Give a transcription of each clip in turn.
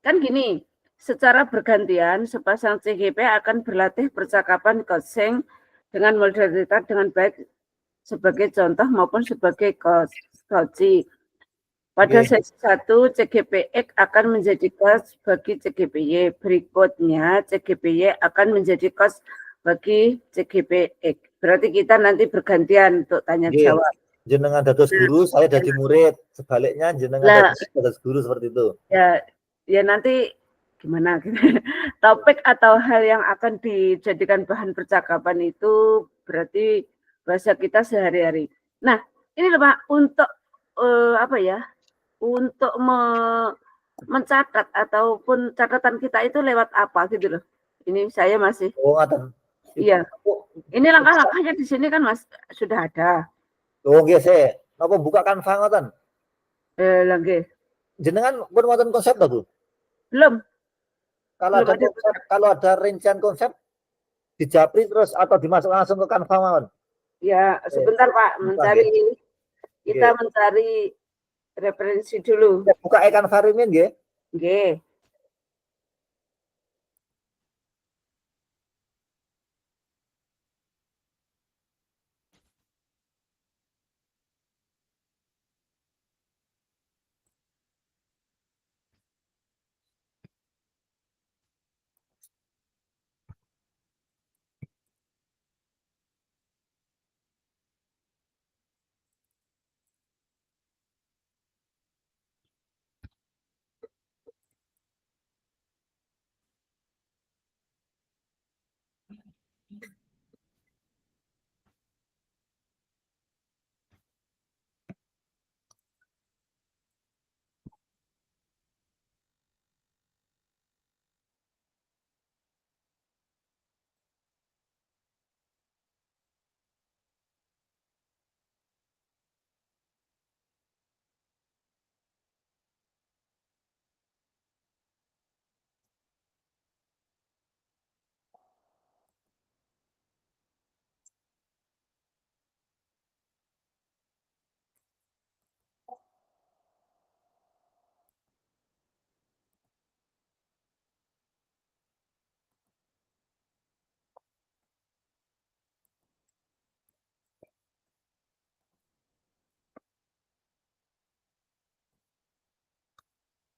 Kan gini, secara bergantian sepasang CGP akan berlatih percakapan coaching dengan moderator dengan baik sebagai contoh maupun sebagai coach. Pada sesi 1, CGPX akan menjadi coach bagi CGPY. Berikutnya, CGPY akan menjadi coach bagi CGPX. Berarti kita nanti bergantian untuk tanya jawab. Jenengan dados guru, saya jadi murid. Sebaliknya jenengan dados guru seperti itu. Ya nanti gimana? Topik atau hal yang akan dijadikan bahan percakapan itu berarti bahasa kita sehari-hari. Nah, ini loh Pak, untuk untuk mencatat ataupun catatan kita itu lewat apa gitu loh. Ini saya masih. Iya. Ini langkah-langkahnya di sini kan Mas sudah ada. Oh nggih sih. Napa buka Canva ngoten? Nggih. Jenengan pun wonten konsep to, Bu? Belum. Kalau ada rincian konsep dijapri terus atau dimasuk langsung ke Canva mawon? Ya, sebentar Pak, kita mencari referensi dulu. Buka Canva rimin nggih? Nggih.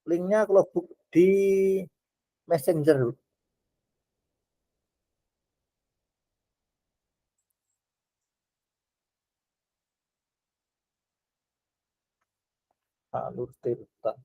Linknya kalau di Messenger. Alur Tirta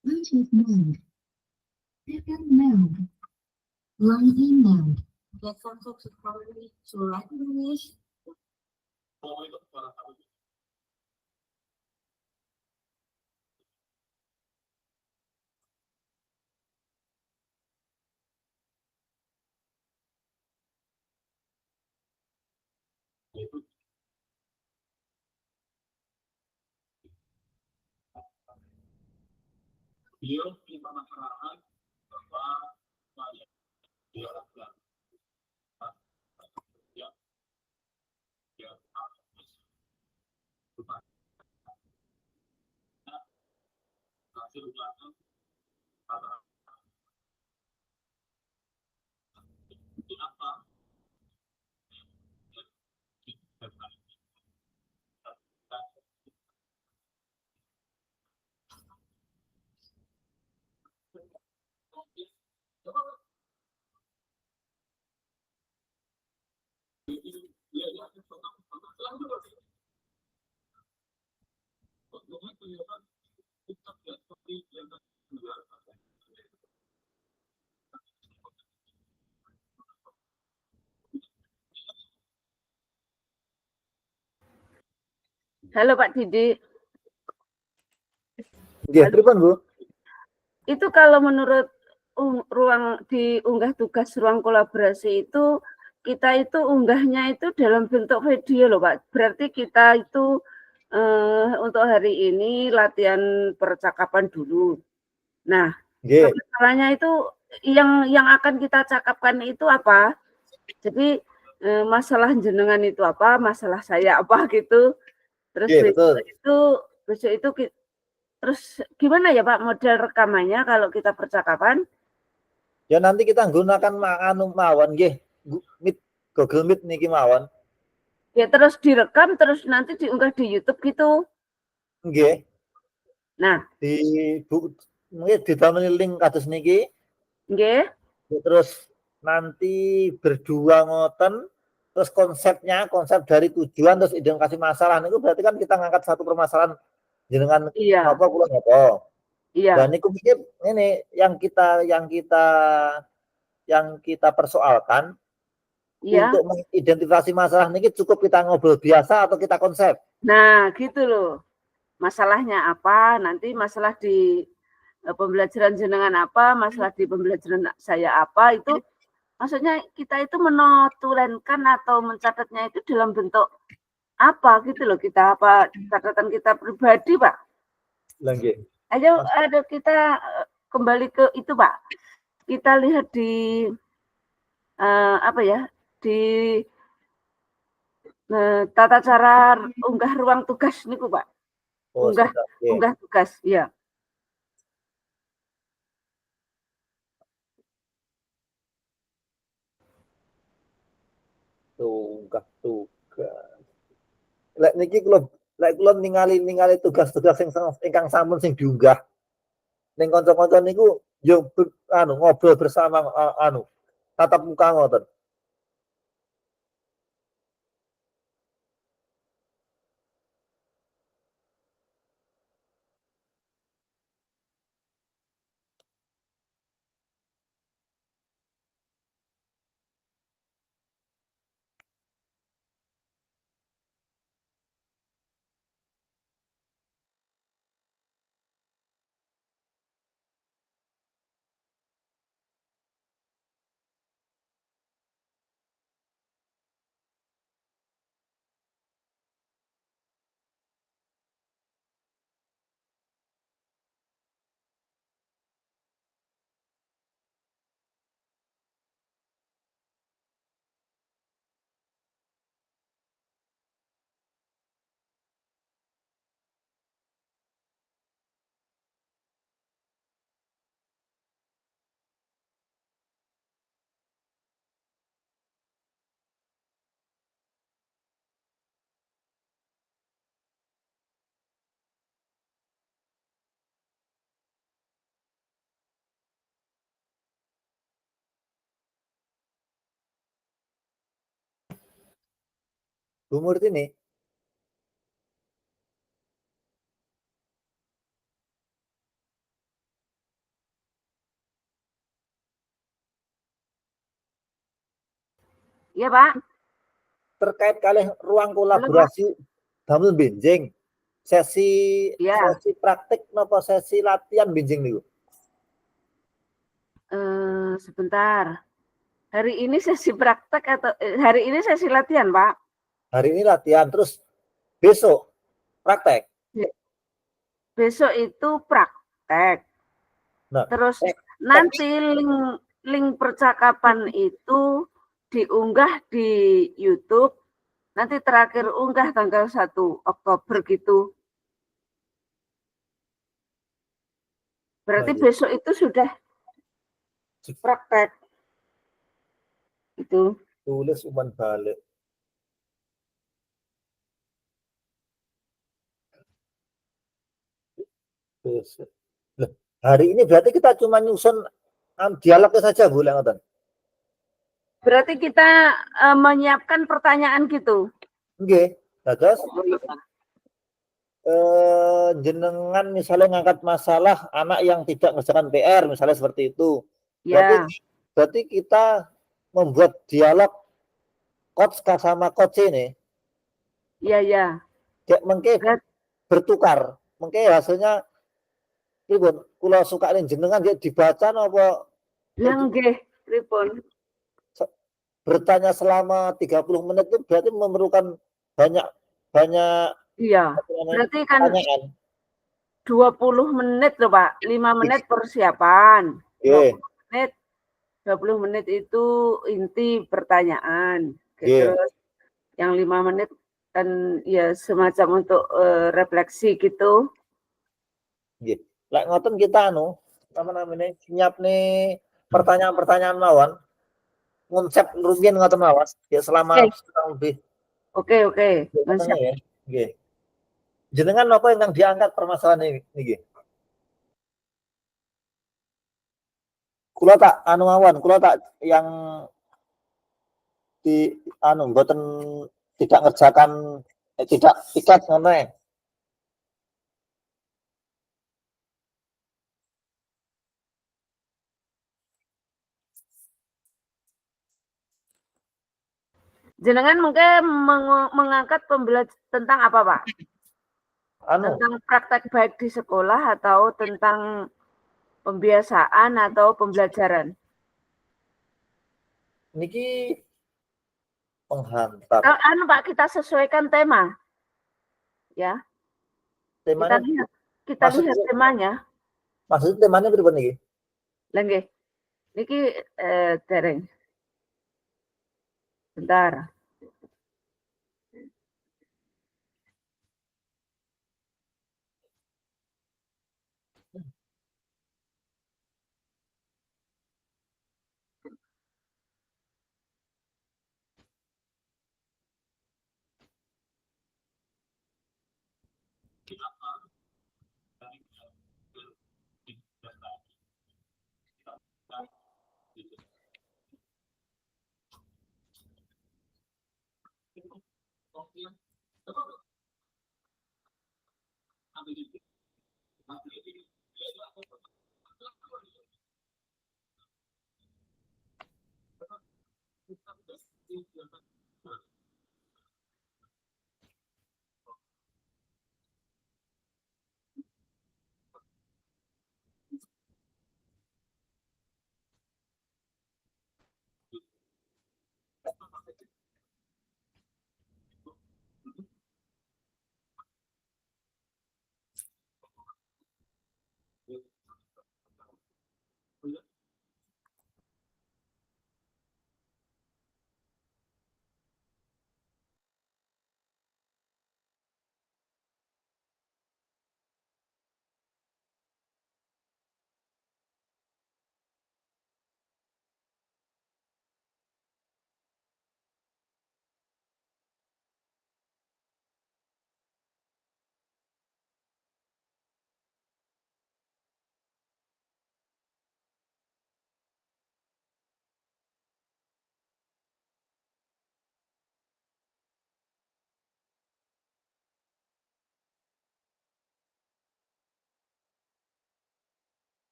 Bluetooth mode. FM mode. Line in mode. Platform focus probably surat English. Beliau terima masyarakat bahwa dia adalah hasil belakang para apa Halo Pak Didi. Nggih, pripun Bu? Itu kalau menurut ruang diunggah tugas ruang kolaborasi itu, kita itu unggahnya itu dalam bentuk video loh Pak. Berarti kita itu untuk hari ini latihan percakapan dulu. Nah, Nggih. masalahnya itu yang akan kita cakapkan itu apa? Jadi masalah jenengan itu apa, masalah saya apa gitu. Terus Nggih, betul. besok itu terus gimana ya Pak model rekamannya kalau kita percakapan? Ya nanti kita gunakan anu mawon nggih. Meet, Google Meet niki mawon. Ya terus direkam terus nanti diunggah di YouTube gitu. Nggih. Nah, Di mungkin didamel link kados niki. nggih. Terus nanti berdua ngoten, terus konsep dari tujuan terus identifikasi masalah niku berarti kan kita ngangkat satu permasalahan jenengan Iya, napa kula napa. iya, Dan niku mikir ini yang kita persoalkan iya. untuk mengidentifikasi masalah niki cukup kita ngobrol biasa atau kita konsep. Nah, gitu loh. Masalahnya apa? Nanti masalah di pembelajaran jenengan apa, masalah di pembelajaran saya apa, itu maksudnya kita itu menotulenkan atau mencatatnya itu dalam bentuk apa gitu loh, kita apa catatan kita pribadi Pak. Lah nggih. Ayo ada kita kembali ke itu Pak. Kita lihat di apa ya, di tata cara unggah ruang tugas niku Pak. Oh, Unggah sebentar, nggih. unggah tugas, ya. Tunggak tugas. Lek niki kula ningali tugas-tugas ingkang sampun sing diunggah ning kanca-kanca niku yo ngobrol bersama tatap muka ngoten. Bu Murtini, Iya Pak. terkait kalih ruang kolaborasi damel benjing sesi Ya. praktik napa sesi latihan benjing niku? Sebentar. Hari ini sesi praktek atau hari ini sesi latihan Pak? Hari ini latihan terus besok praktek. Besok itu praktek. Nah, terus nanti link percakapan itu diunggah di YouTube. Nanti terakhir unggah tanggal 1 Oktober gitu. Berarti besok itu sudah praktek. Itu. Tulis umpan balik. Besok. Nah, hari ini berarti kita cuma nyusun dialognya saja Bu Lengotan. Berarti kita menyiapkan pertanyaan gitu. Nggih, terus jenengan misalnya ngangkat masalah anak yang tidak mengerjakan PR misalnya seperti itu. Ya. Berarti kita membuat dialog coach sama coach ini. Iya, ya. Kayak mengke Berat- bertukar. Mengke hasilnya pripun? Kula sukane jenengan dia dibaca napa Lah nggih, pripun? bertanya selama 30 menit itu berarti memerlukan banyak Iya, apa namanya, berarti kan pertanyaan. 20 menit loh Pak, 5 menit persiapan, Nggih, 20 menit 20 menit itu inti pertanyaan. nggih. Terus yang 5 menit kan ya semacam untuk refleksi gitu. Nggih. Lek ngoten kita apa namanya, nyiapne pertanyaan-pertanyaan mawon, konsep rumiyin ngoten mawon, ya selama Oke, setahun lebih. oke, oke. Nggih, ngoten Siap. ya. Nggih. Jenengan napa ingkang diangkat permasalahan ini niki? Kula tak mawon, kula tak yang di mboten tidak ngerjakan tidak tiket ngono ya. Jenengan mungkin mengangkat tentang apa Pak? Anu, Tentang praktek baik di sekolah atau tentang pembiasaan atau pembelajaran? niki penghantar. Anu Pak, kita sesuaikan tema, ya. Kita Temanya lihat, kita lihat maksudnya temanya. maksudnya temanya pripun niki? Lah nggih. Niki dereng. Bentar.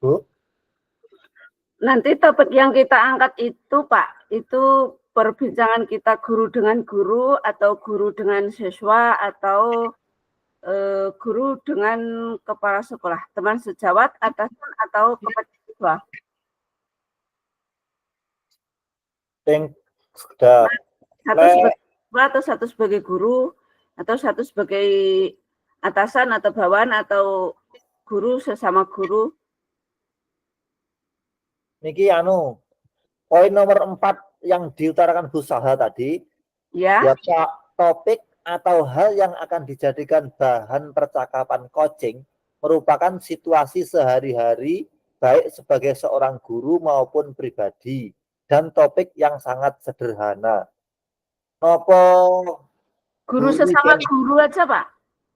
Bu. Nanti topik yang kita angkat itu, Pak, itu perbincangan kita guru dengan guru atau guru dengan siswa atau guru dengan kepala sekolah, teman sejawat, atasan atau kepada siswa. Sing sekedar Satu sebagai siswa atau satu sebagai guru atau satu sebagai atasan atau bawahan atau guru sesama guru. niki anu poin nomor 4 yang diutarakan Bu Saha tadi, Ya, ya topik atau hal yang akan dijadikan bahan percakapan coaching merupakan situasi sehari-hari baik sebagai seorang guru maupun pribadi dan topik yang sangat sederhana. Nopo guru guru sesama guru aja, Pak.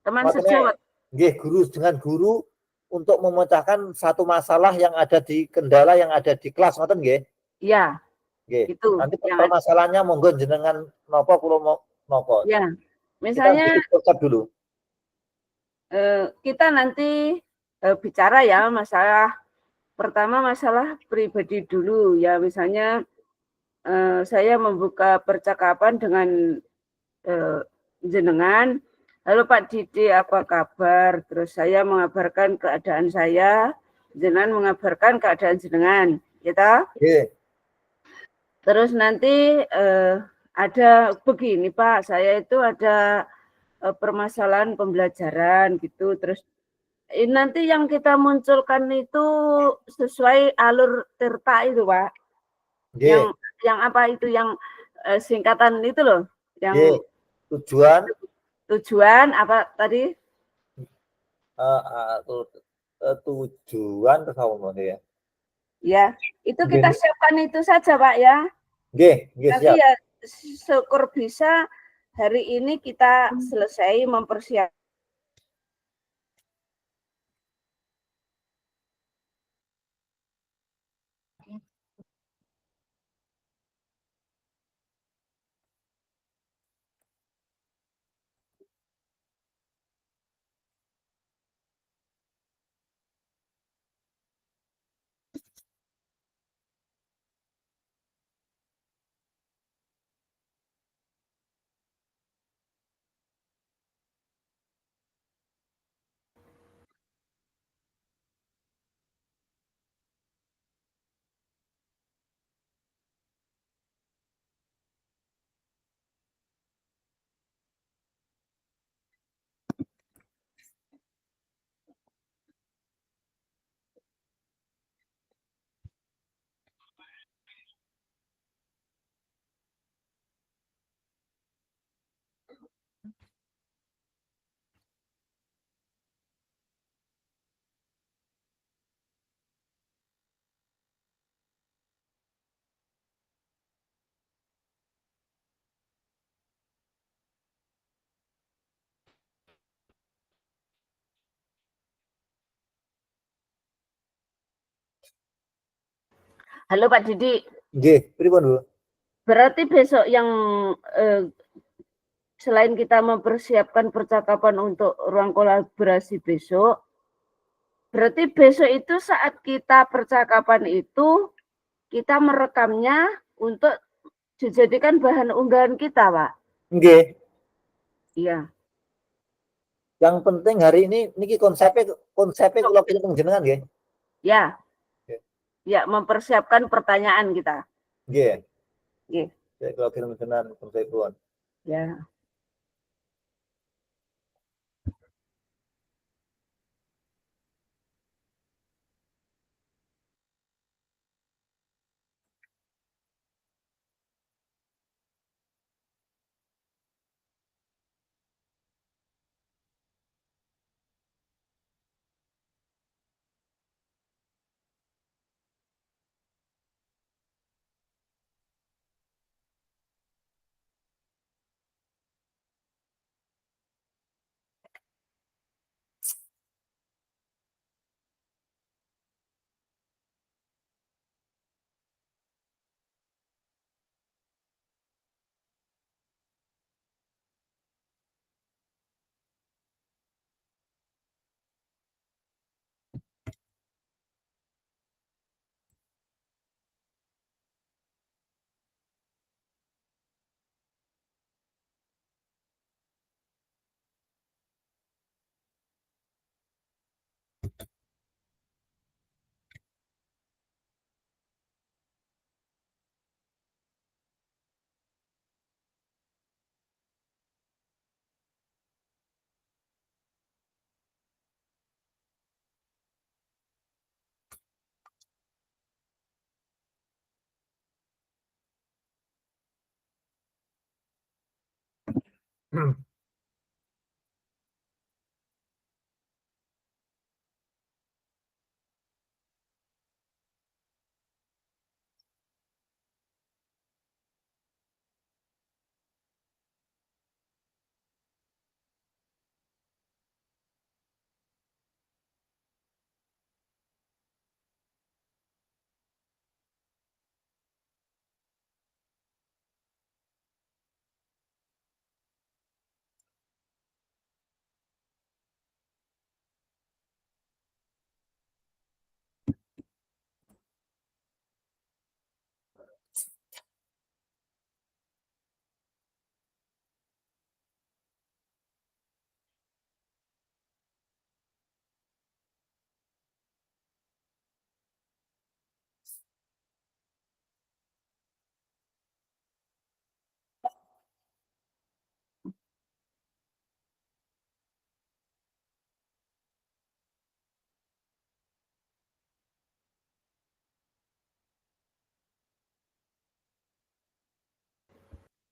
Teman sejawat. nggih, guru dengan guru untuk memecahkan satu masalah yang ada di kendala yang ada di kelas, ngoten nggih? Ya, Nggih. itu. Nanti Yang permasalahannya monggo jenengan nopo kula nopo. ya, Kita misalnya bikin konsep dulu. kita nanti bicara ya masalah pertama masalah pribadi dulu ya, misalnya saya membuka percakapan dengan jenengan, lalu Pak Didi apa kabar, terus saya mengabarkan keadaan saya, jenengan mengabarkan keadaan jenengan, gitu. Nggih. Terus nanti ada begini Pak, saya itu ada permasalahan pembelajaran gitu, terus nanti yang kita munculkan itu sesuai alur tirta itu Pak. Nggih. Yang apa itu yang singkatan itu loh, yang Nggih. tujuan apa tadi? Tujuan terus apa ya? Ya, itu kita siapkan itu saja Pak ya. Nggih, Nanti siap. ya syukur bisa hari ini kita selesai mempersiapkan. Halo Pak Didi. Nggih, pripun Bu? Berarti besok yang selain kita mempersiapkan percakapan untuk ruang kolaborasi besok, berarti besok itu saat kita percakapan itu kita merekamnya untuk dijadikan bahan unggahan kita, Pak. Nggih. Iya. Yang penting hari ini niki konsepnya kula kirim jenengan nggih. Ya. Nggih. Ya, mempersiapkan pertanyaan kita. Nggih. Nggih. Ya kula kirim jenengan konsep. Ya.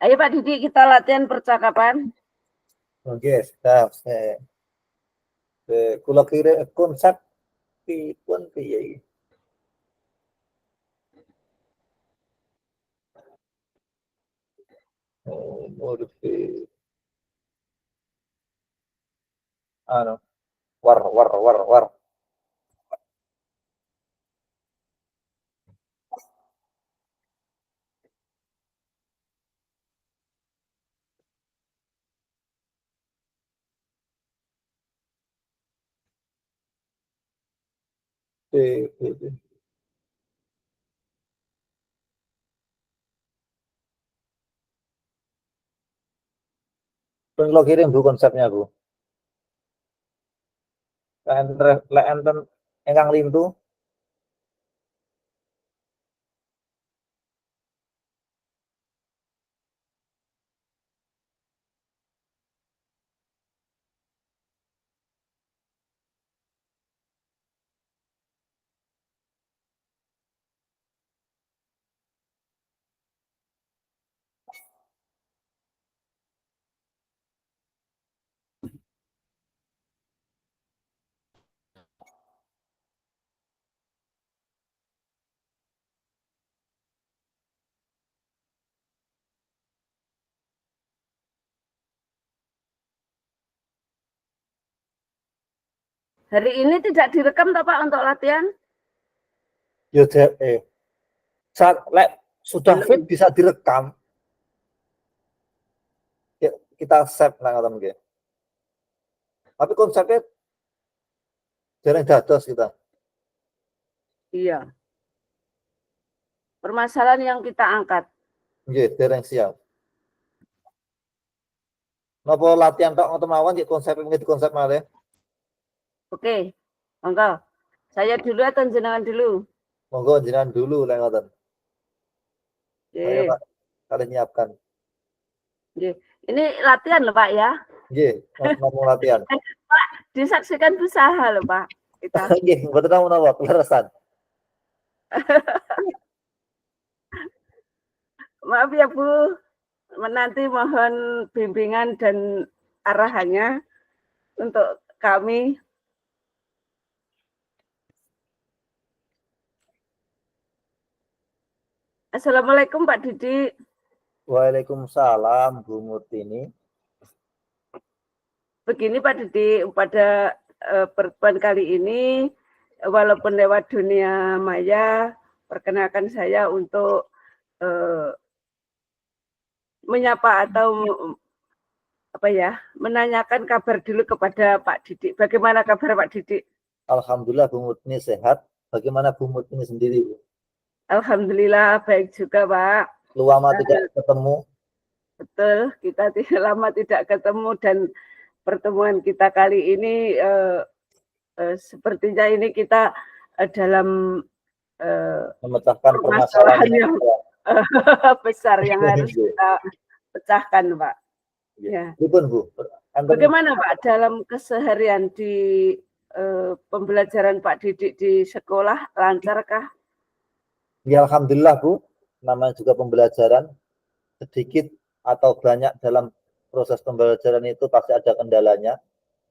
Ayo Pak Didi, kita latihan percakapan. Oke, siap. Kula kira konsep pun piye iki? Morfi anu war. Pun kula kirim Bu konsepnya Bu. Lek enten ingkang lintu Hari ini tidak direkam toh Pak untuk latihan? yo saat lek sudah Belum. fit bisa direkam. Ya, kita save lah ngoten nggih. Tapi konsepnya jarang dados kita. Iya. Permasalahan yang kita angkat. Nggih, dereng siap. Napa latihan tok ngoten mawon nggih konsep nggih konsep malih. Oke, monggo. Saya dulu atau jenengan dulu? Monggo jenengan dulu lek ngoten. Saya Oke. Pak kalian nyiapkan. Oke. Ini latihan loh Pak ya. Nggih, ngomong latihan. Pak, disaksikan usaha loh Pak. Kita. Nggih, mboten napa kleresan. Maaf ya Bu, nanti mohon bimbingan dan arahannya untuk kami. Assalamualaikum Pak Didi. Waalaikumsalam Bu Murtini. Begini Pak Didi, pada pertemuan kali ini, walaupun lewat dunia maya, perkenalkan saya untuk menyapa atau apa ya, menanyakan kabar dulu kepada Pak Didi. Bagaimana kabar Pak Didi? Alhamdulillah Bu Murtini sehat. Bagaimana Bu Murtini sendiri Bu? Alhamdulillah baik juga Pak. Lama tidak ketemu. Betul, kita lama tidak ketemu dan pertemuan kita kali ini sepertinya ini kita dalam memecahkan permasalahan yang besar yang Iya, harus kita pecahkan, Pak. Ya. Ya. Bu. Bagaimana Pak dalam keseharian di pembelajaran Pak Didik di sekolah, lancarkah? Ya Alhamdulillah Bu, namanya juga pembelajaran sedikit atau banyak dalam proses pembelajaran itu pasti ada kendalanya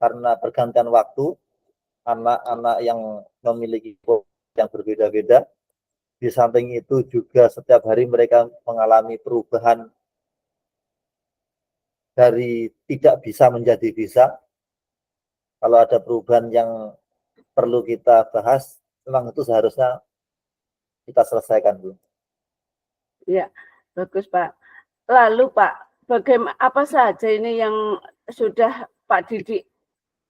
karena pergantian waktu, anak-anak yang memiliki yang berbeda-beda. Di samping itu juga setiap hari mereka mengalami perubahan dari tidak bisa menjadi bisa. Kalau ada perubahan yang perlu kita bahas, memang itu seharusnya kita selesaikan, Bu. Ya, bagus Pak. Lalu Pak, bagaimana apa saja ini yang sudah Pak Didik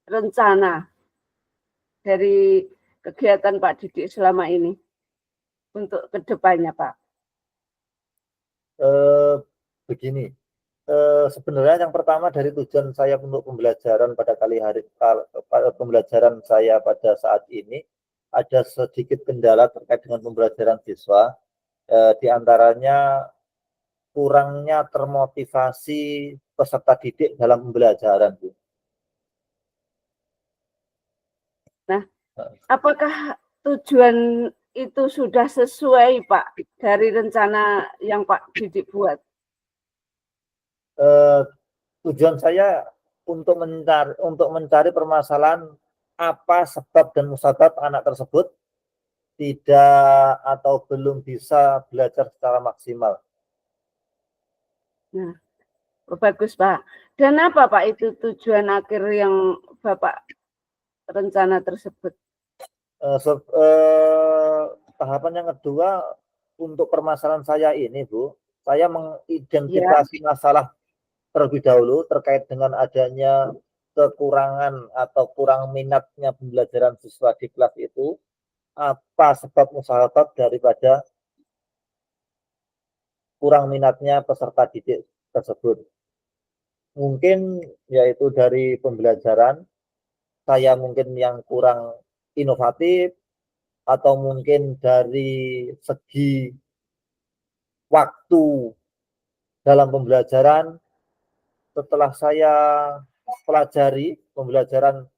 rencana dari kegiatan Pak Didik selama ini untuk kedepannya Pak? Begini, sebenarnya yang pertama dari tujuan saya untuk pembelajaran pada pembelajaran saya pada saat ini ada sedikit kendala terkait dengan pembelajaran siswa, di antaranya kurangnya termotivasi peserta didik dalam pembelajaran, Bu. Nah, apakah tujuan itu sudah sesuai Pak dari rencana yang Pak Didik buat? Tujuan saya untuk mencari permasalahan apa sebab dan musabab anak tersebut tidak atau belum bisa belajar secara maksimal. Nah, bagus Pak. Dan apa Pak itu tujuan akhir yang Bapak rencana tersebut? Tahapan yang kedua untuk permasalahan saya ini, Bu, saya mengidentifikasi masalah terlebih dahulu terkait dengan adanya kekurangan atau kurang minatnya pembelajaran siswa di kelas itu, apa sebab musabab daripada kurang minatnya peserta didik tersebut. Mungkin yaitu dari pembelajaran, saya mungkin yang kurang inovatif, atau mungkin dari segi waktu dalam pembelajaran. Setelah saya pelajari pembelajaran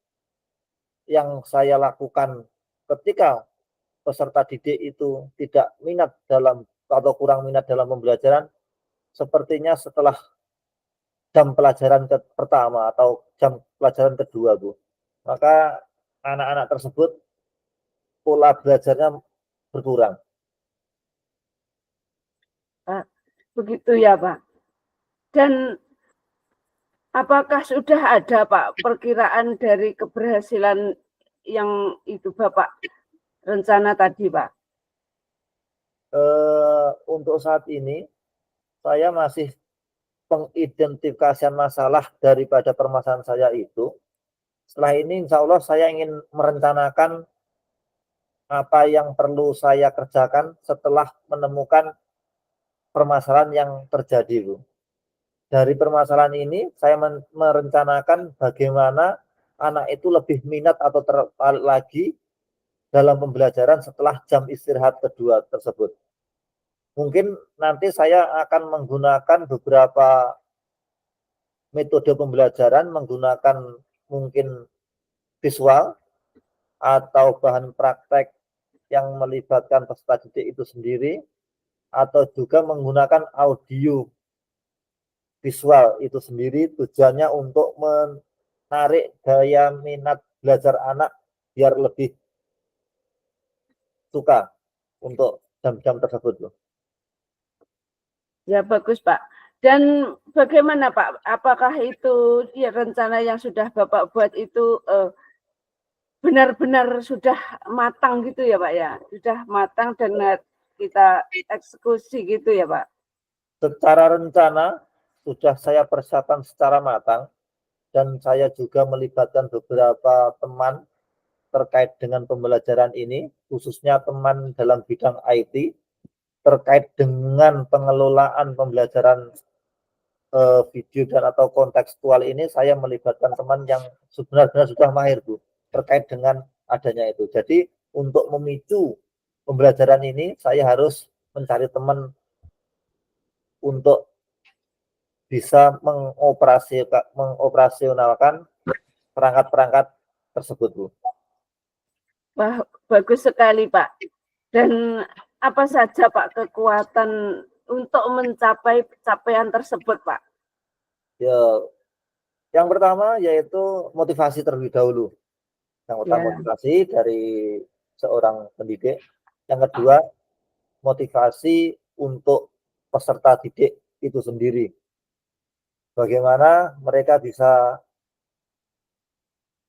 yang saya lakukan ketika peserta didik itu tidak minat dalam atau kurang minat dalam pembelajaran, sepertinya setelah jam pelajaran pertama atau jam pelajaran kedua, Bu, maka anak-anak tersebut pola belajarnya berkurang. Begitu ya Pak. Dan apakah sudah ada Pak perkiraan dari keberhasilan yang itu Bapak rencana tadi Pak? Untuk saat ini saya masih pengidentifikasian masalah daripada permasalahan saya itu. Setelah ini insya Allah saya ingin merencanakan apa yang perlu saya kerjakan setelah menemukan permasalahan yang terjadi, Bu. Dari permasalahan ini saya merencanakan bagaimana anak itu lebih minat atau tertarik lagi dalam pembelajaran setelah jam istirahat kedua tersebut. Mungkin nanti saya akan menggunakan beberapa metode pembelajaran, menggunakan mungkin visual atau bahan praktek yang melibatkan peserta didik itu sendiri, atau juga menggunakan audio visual itu sendiri, tujuannya untuk menarik daya minat belajar anak biar lebih suka untuk jam-jam tersebut. Ya bagus Pak. Dan bagaimana Pak? Apakah itu ya rencana yang sudah Bapak buat itu benar-benar sudah matang gitu ya Pak ya? Sudah matang dan kita eksekusi gitu ya Pak? Secara rencana sudah saya persiapkan secara matang dan saya juga melibatkan beberapa teman terkait dengan pembelajaran ini, khususnya teman dalam bidang IT terkait dengan pengelolaan pembelajaran video dan atau kontekstual ini. Saya melibatkan teman yang sebenarnya sudah mahir, Bu, terkait dengan adanya itu. Jadi untuk memicu pembelajaran ini saya harus mencari teman untuk bisa mengoperasionalkan perangkat-perangkat tersebut, Bu. Wah, bagus sekali Pak. Dan apa saja Pak kekuatan untuk mencapai capaian tersebut Pak? Ya, yang pertama yaitu motivasi terlebih dahulu. Yang utama Ya. motivasi dari seorang pendidik. Yang kedua, motivasi untuk peserta didik itu sendiri. Bagaimana mereka bisa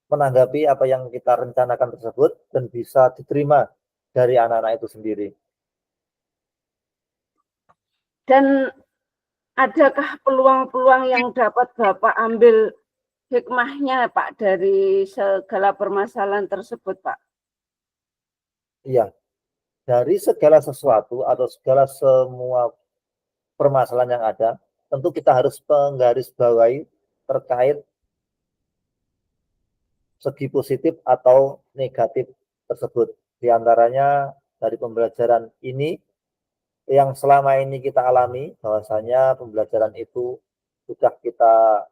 menanggapi apa yang kita rencanakan tersebut dan bisa diterima dari anak-anak itu sendiri. Dan adakah peluang-peluang yang dapat Bapak ambil hikmahnya Pak dari segala permasalahan tersebut Pak? Iya, dari segala sesuatu atau segala semua permasalahan yang ada, tentu kita harus menggarisbawahi terkait segi positif atau negatif tersebut. Di antaranya dari pembelajaran ini yang selama ini kita alami, bahwasanya pembelajaran itu sudah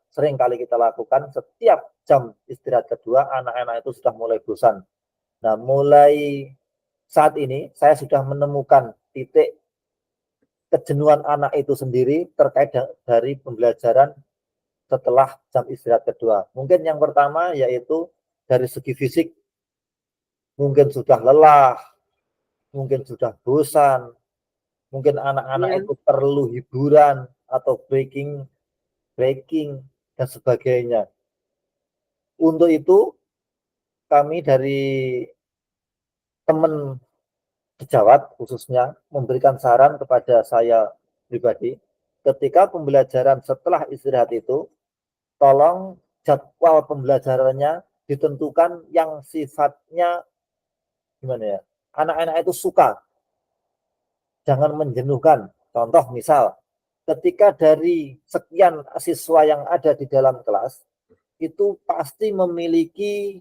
sering kali kita lakukan setiap jam istirahat kedua, anak-anak itu sudah mulai bosan. Nah, mulai saat ini saya sudah menemukan titik kejenuhan anak itu sendiri terkait dari pembelajaran setelah jam istirahat kedua. Mungkin yang pertama yaitu dari segi fisik, mungkin sudah lelah, mungkin sudah bosan, mungkin anak-anak Ya, itu perlu hiburan atau breaking dan sebagainya. Untuk itu kami dari teman sejawat khususnya memberikan saran kepada saya pribadi, ketika pembelajaran setelah istirahat itu tolong jadwal pembelajarannya ditentukan yang sifatnya gimana ya, anak-anak itu suka, jangan menjenuhkan. Contoh misal, ketika dari sekian siswa yang ada di dalam kelas, itu pasti memiliki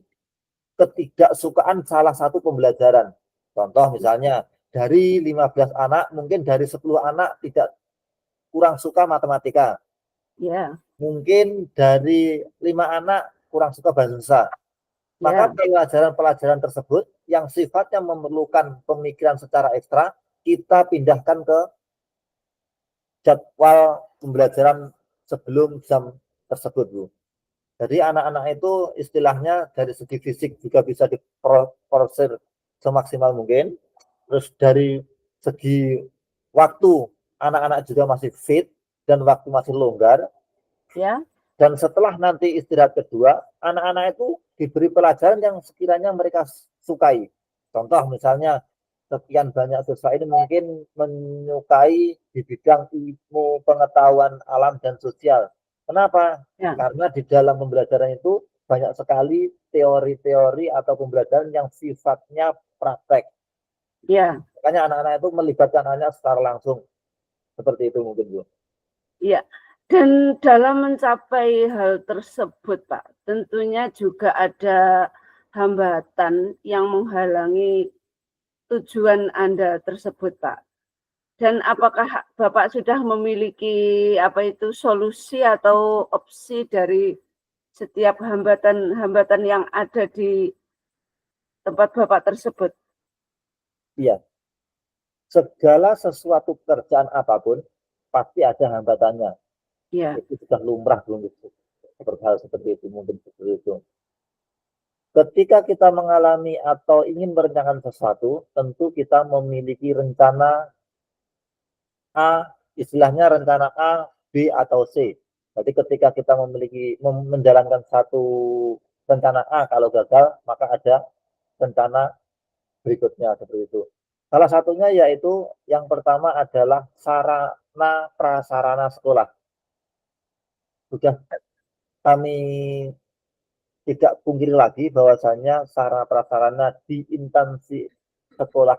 ketidaksukaan salah satu pembelajaran. Contoh misalnya, dari 15 anak, mungkin dari 10 anak tidak kurang suka matematika. ya, Mungkin dari 5 anak kurang suka bahasa Indonesia. Maka ya, pelajaran-pelajaran tersebut yang sifatnya memerlukan pemikiran secara ekstra, kita pindahkan ke jadwal pembelajaran sebelum jam tersebut, Bu. Jadi anak-anak itu istilahnya dari segi fisik juga bisa diproses semaksimal mungkin. Terus dari segi waktu, anak-anak juga masih fit dan waktu masih longgar. ya, Dan setelah nanti istirahat kedua, anak-anak itu diberi pelajaran yang sekiranya mereka sukai. Contoh misalnya, sekian banyak siswa ini mungkin menyukai di bidang ilmu pengetahuan alam dan sosial. Kenapa? ya, Karena di dalam pembelajaran itu banyak sekali teori-teori atau pembelajaran yang sifatnya praktek. ya, Makanya anak-anak itu melibatkan anak secara langsung. Seperti itu mungkin, Bu. ya. Dan dalam mencapai hal tersebut, Pak, tentunya juga ada hambatan yang menghalangi tujuan Anda tersebut, Pak. Dan apakah Bapak sudah memiliki apa itu solusi atau opsi dari setiap hambatan-hambatan yang ada di tempat Bapak tersebut? Iya, segala sesuatu pekerjaan apapun pasti ada hambatannya. Ya, Itu sudah lumrah belum seperti itu mungkin seperti itu. Ketika kita mengalami atau ingin merencanakan sesuatu, tentu kita memiliki rencana A, istilahnya rencana A, B atau C. Jadi ketika kita menjalankan satu rencana A, kalau gagal maka ada rencana berikutnya seperti itu. Salah satunya yaitu yang pertama adalah sarana prasarana sekolah. Sudah kami tidak pungkiri lagi bahwasanya sarana prasarana di instansi sekolah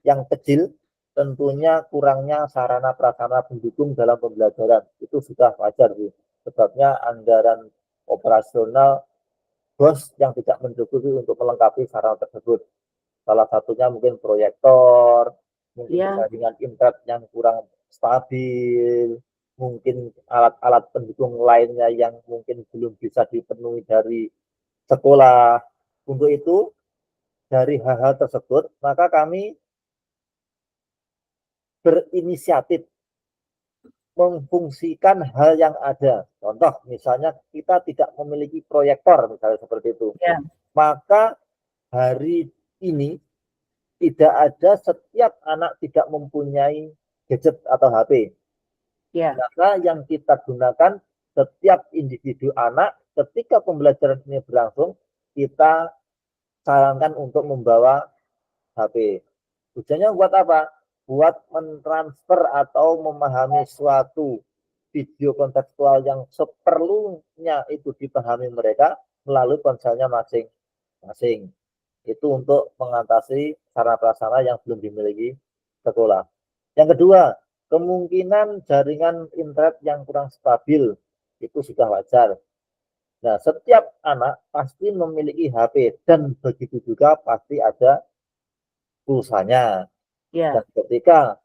yang kecil tentunya kurangnya sarana prasarana pendukung dalam pembelajaran. Itu sudah wajar, Bu. Sebabnya anggaran operasional BOS yang tidak mencukupi untuk melengkapi sarana tersebut. Salah satunya mungkin proyektor, mungkin ya, jaringan internet yang kurang stabil, mungkin alat-alat pendukung lainnya yang mungkin belum bisa dipenuhi dari sekolah. Untuk itu, dari hal-hal tersebut, maka kami berinisiatif memfungsikan hal yang ada. Contoh, misalnya kita tidak memiliki proyektor, misalnya seperti itu. Ya. Maka hari ini tidak ada setiap anak tidak mempunyai gadget atau HP. Ya. Maka yang kita gunakan setiap individu anak ketika pembelajaran ini berlangsung, kita sarankan untuk membawa HP. Tujuannya buat apa? Buat mentransfer atau memahami suatu video kontekstual yang seperlunya itu dipahami mereka melalui ponselnya masing-masing. Itu untuk mengatasi sarana prasarana yang belum dimiliki sekolah. Yang kedua, kemungkinan jaringan internet yang kurang stabil itu sudah wajar. Nah, setiap anak pasti memiliki HP dan begitu juga pasti ada pulsanya. Ya. Dan ketika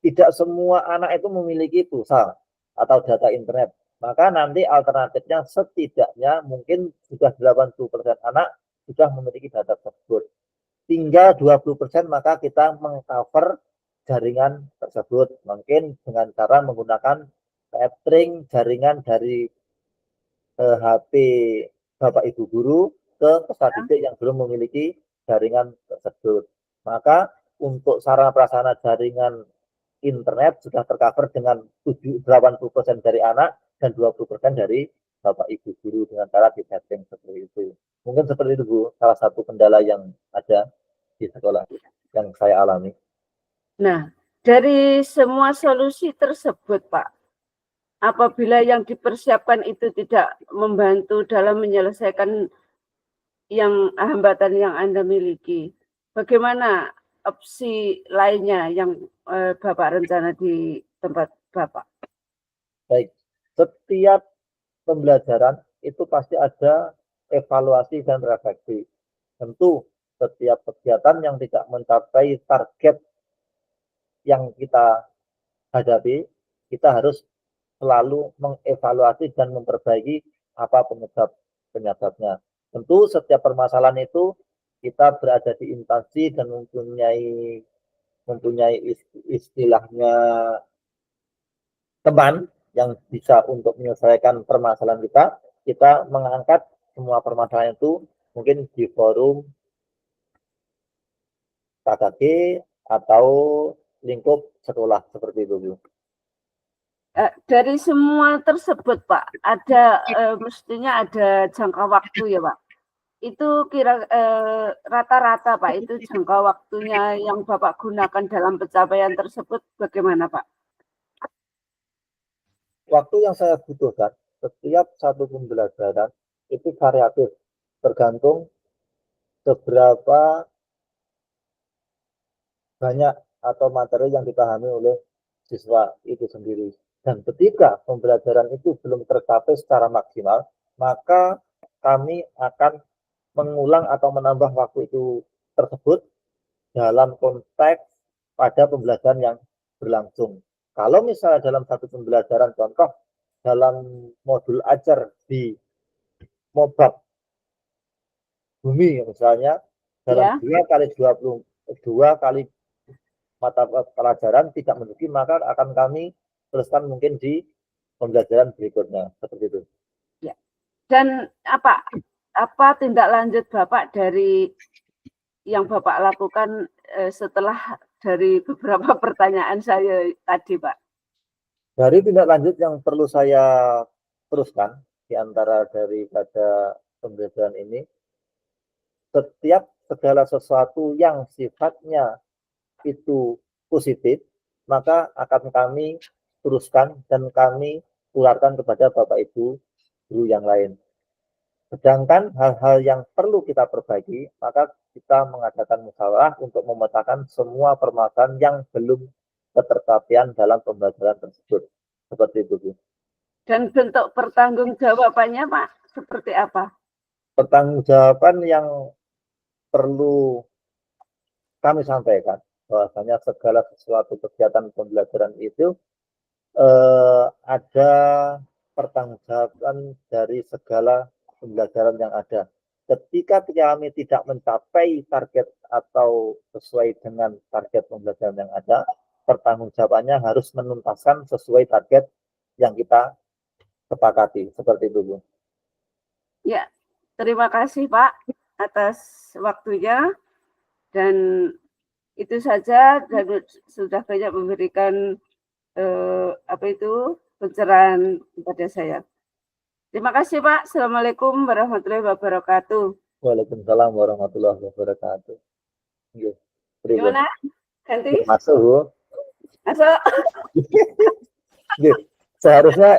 tidak semua anak itu memiliki pulsa atau data internet, maka nanti alternatifnya setidaknya mungkin sudah 80% anak sudah memiliki data tersebut. Tinggal 20% maka kita mengcover jaringan tersebut. Mungkin dengan cara menggunakan tethering jaringan dari HP Bapak Ibu guru ke peserta didik yang belum memiliki jaringan tersebut. Maka untuk sarana prasarana jaringan internet sudah tercover dengan 80% dari anak dan 20% dari Bapak Ibu guru dengan cara di setting seperti itu. Mungkin seperti itu Bu, salah satu kendala yang ada di sekolah yang saya alami. Nah, dari semua solusi tersebut, Pak, apabila yang dipersiapkan itu tidak membantu dalam menyelesaikan yang hambatan yang Anda miliki, bagaimana opsi lainnya yang Bapak rencana di tempat Bapak? Baik, setiap pembelajaran itu pasti ada evaluasi dan refleksi. Tentu setiap kegiatan yang tidak mencapai target yang kita hadapi, kita harus selalu mengevaluasi dan memperbaiki apa penyebabnya. Tentu setiap permasalahan itu kita berada di instansi dan mempunyai istilahnya teman yang bisa untuk menyelesaikan permasalahan kita mengangkat semua permasalahan itu mungkin di forum KKG atau lingkup sekolah seperti itu, Bu. Dari semua tersebut, Pak, ada mestinya ada jangka waktu ya, Pak. Itu kira rata-rata, Pak, itu jangka waktunya yang Bapak gunakan dalam pencapaian tersebut bagaimana, Pak? Waktu yang saya butuhkan setiap satu pembelajaran itu variatif, tergantung seberapa banyak atau materi yang dipahami oleh siswa itu sendiri. Dan ketika pembelajaran itu belum tercapai secara maksimal, maka kami akan mengulang atau menambah waktu itu tersebut dalam konteks pada pembelajaran yang berlangsung. Kalau misalnya dalam satu pembelajaran, contoh dalam modul ajar di Mobab Bumi misalnya, dalam 2 kali mata pelajaran tidak mencukupi, maka akan kami teruskan mungkin di pembelajaran berikutnya seperti itu. Ya. Dan apa tindak lanjut Bapak dari yang Bapak lakukan setelah dari beberapa pertanyaan saya tadi, Pak? Dari tindak lanjut yang perlu saya teruskan di antara daripada pembelajaran ini, setiap segala sesuatu yang sifatnya itu positif, maka akan kami teruskan dan kami tularkan kepada Bapak Ibu guru yang lain. Sedangkan hal-hal yang perlu kita perbaiki, maka kita mengadakan musyawarah untuk memetakan semua permasalahan yang belum ketercapaian dalam pembelajaran tersebut. Seperti itu, Bu. Dan bentuk pertanggungjawabannya, Pak, seperti apa? Pertanggungjawaban yang perlu kami sampaikan bahwasanya segala sesuatu kegiatan pembelajaran itu ada pertanggungjawaban dari segala pembelajaran yang ada. Ketika kami tidak mencapai target atau sesuai dengan target pembelajaran yang ada, pertanggungjawabannya harus menuntaskan sesuai target yang kita sepakati. Seperti itu, Bu. Ya, terima kasih Pak atas waktunya, dan itu saja, dan sudah banyak memberikan pencerahan kepada saya. Terima kasih Pak. Assalamualaikum warahmatullahi wabarakatuh. Waalaikumsalam warahmatullahi wabarakatuh. Nggih. Pripun? Gimana? Ganti? Masuk, Bu. Masuk. Nggih. Seharusnya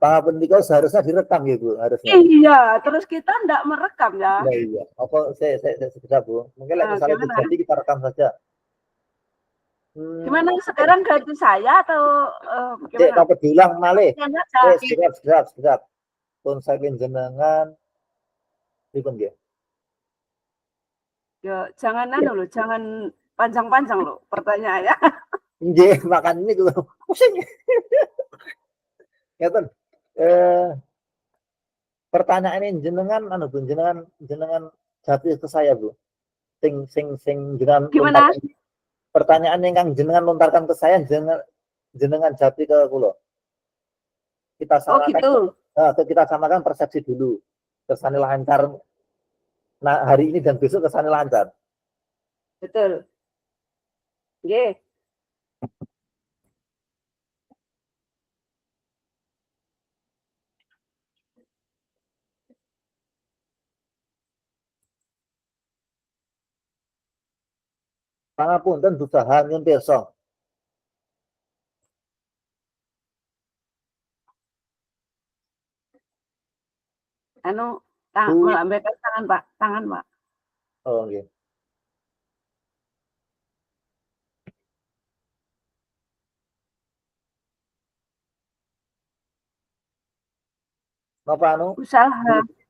pangapunten niku seharusnya direkam ya, Bu, harusnya. Iya, terus kita enggak merekam ya. Iya, iya. Apa saya sekedar, Bu. Mungkin misalnya Gimana? terjadi kita rekam saja. Gimana sekarang ganti saya atau Cek, gimana? dapat diulang malih. Yang aja. Sedap. Pun saking jenengan pripun nggih? Ya, jangan loh, jangan panjang-panjang loh pertanyaannya. Nggih, makan ini dulu. Pusing. Ngeten. Pertanyaan ini jenengan Bu, jenengan jawab ke saya, Bu. Sing jenengan Gimana? lontarkan. Pertanyaan yang jenengan lontarkan ke saya jenengan jawab ke kula. Kita samakan. gitu. Kita samakan persepsi dulu. Kesannya lancar. Nah, hari ini dan besok kesannya lancar. Betul. Nggih. Pangapunten usaha nyun pirsa. Melambaikan tangan, Pak. Tangan, Pak. Oh, nggih. Napa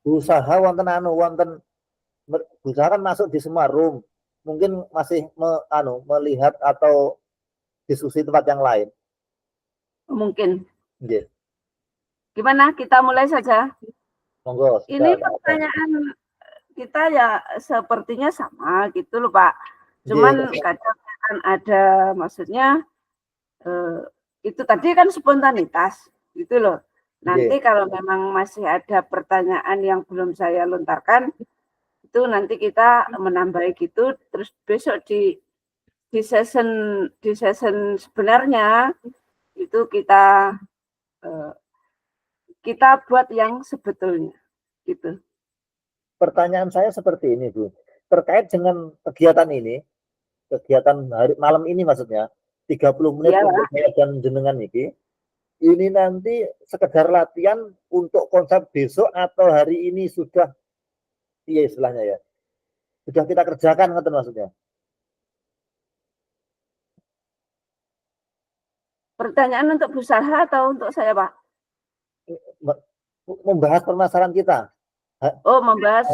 usaha wonten usaha kan masuk di semua room. Mungkin masih melihat atau diskusi tempat yang lain. Mungkin. Nggih. Gimana? Kita mulai saja. Monggo. Ini pertanyaan kita ya sepertinya sama gitu loh, Pak. Cuman kadang kan ada, maksudnya itu tadi kan spontanitas gitu loh. Nanti kalau memang masih ada pertanyaan yang belum saya lontarkan, itu nanti kita menambah gitu, terus besok di session sebenarnya itu kita buat yang sebetulnya gitu. Pertanyaan saya seperti ini, Bu. Terkait dengan kegiatan ini, kegiatan hari malam ini maksudnya 30 menit Ya, untuk saya dan jenengan ini nanti sekedar latihan untuk konsep besok atau hari ini sudah istilahnya ya. Sudah kita kerjakan ngoten maksudnya. Pertanyaan untuk Bu Salha atau untuk saya, Pak? Membahas permasalahan kita. Oh, membahas.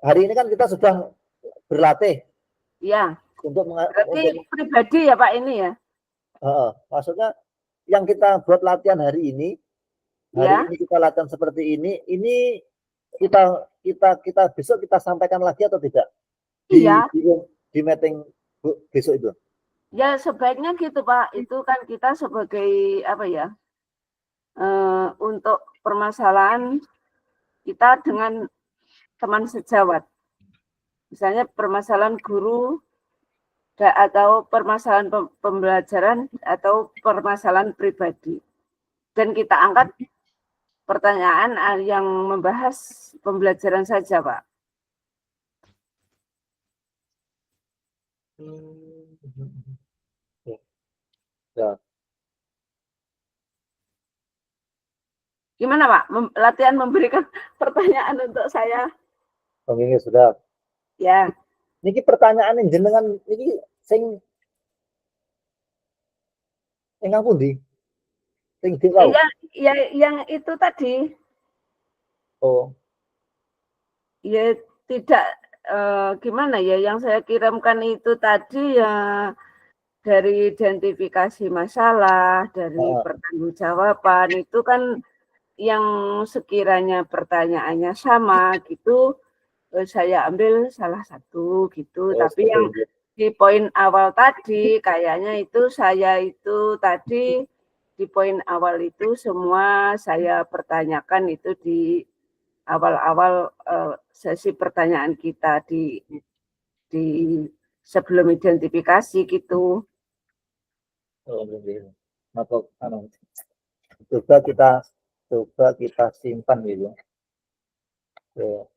Hari ini kan kita sudah berlatih. Ya. Untuk pribadi ya, Pak, ini ya. Maksudnya yang kita buat latihan hari ini kita latihan seperti ini kita besok kita sampaikan lagi atau tidak? Di meeting besok itu. Ya sebaiknya gitu, Pak. Itu kan kita sebagai apa ya? Untuk permasalahan kita dengan teman sejawat. Misalnya permasalahan guru atau permasalahan pembelajaran atau permasalahan pribadi. Dan kita angkat pertanyaan yang membahas pembelajaran saja, Pak. Ya. Gimana, Pak? Latihan memberikan pertanyaan untuk saya. Oke, sudah. Ya. Niki pertanyaan yang jenengan niki sing pundi? Sing diwau. Ya, yang itu tadi. Oh. Ya tidak gimana ya, yang saya kirimkan itu tadi ya dari identifikasi masalah, dari pertanggungjawaban itu kan yang sekiranya pertanyaannya sama gitu, saya ambil salah satu gitu, tapi yang di poin awal tadi kayaknya itu saya itu tadi di poin awal itu semua saya pertanyakan itu di awal-awal sesi pertanyaan kita di sebelum identifikasi gitu. Oh, gitu. Maka coba kita simpan gitu. Oke.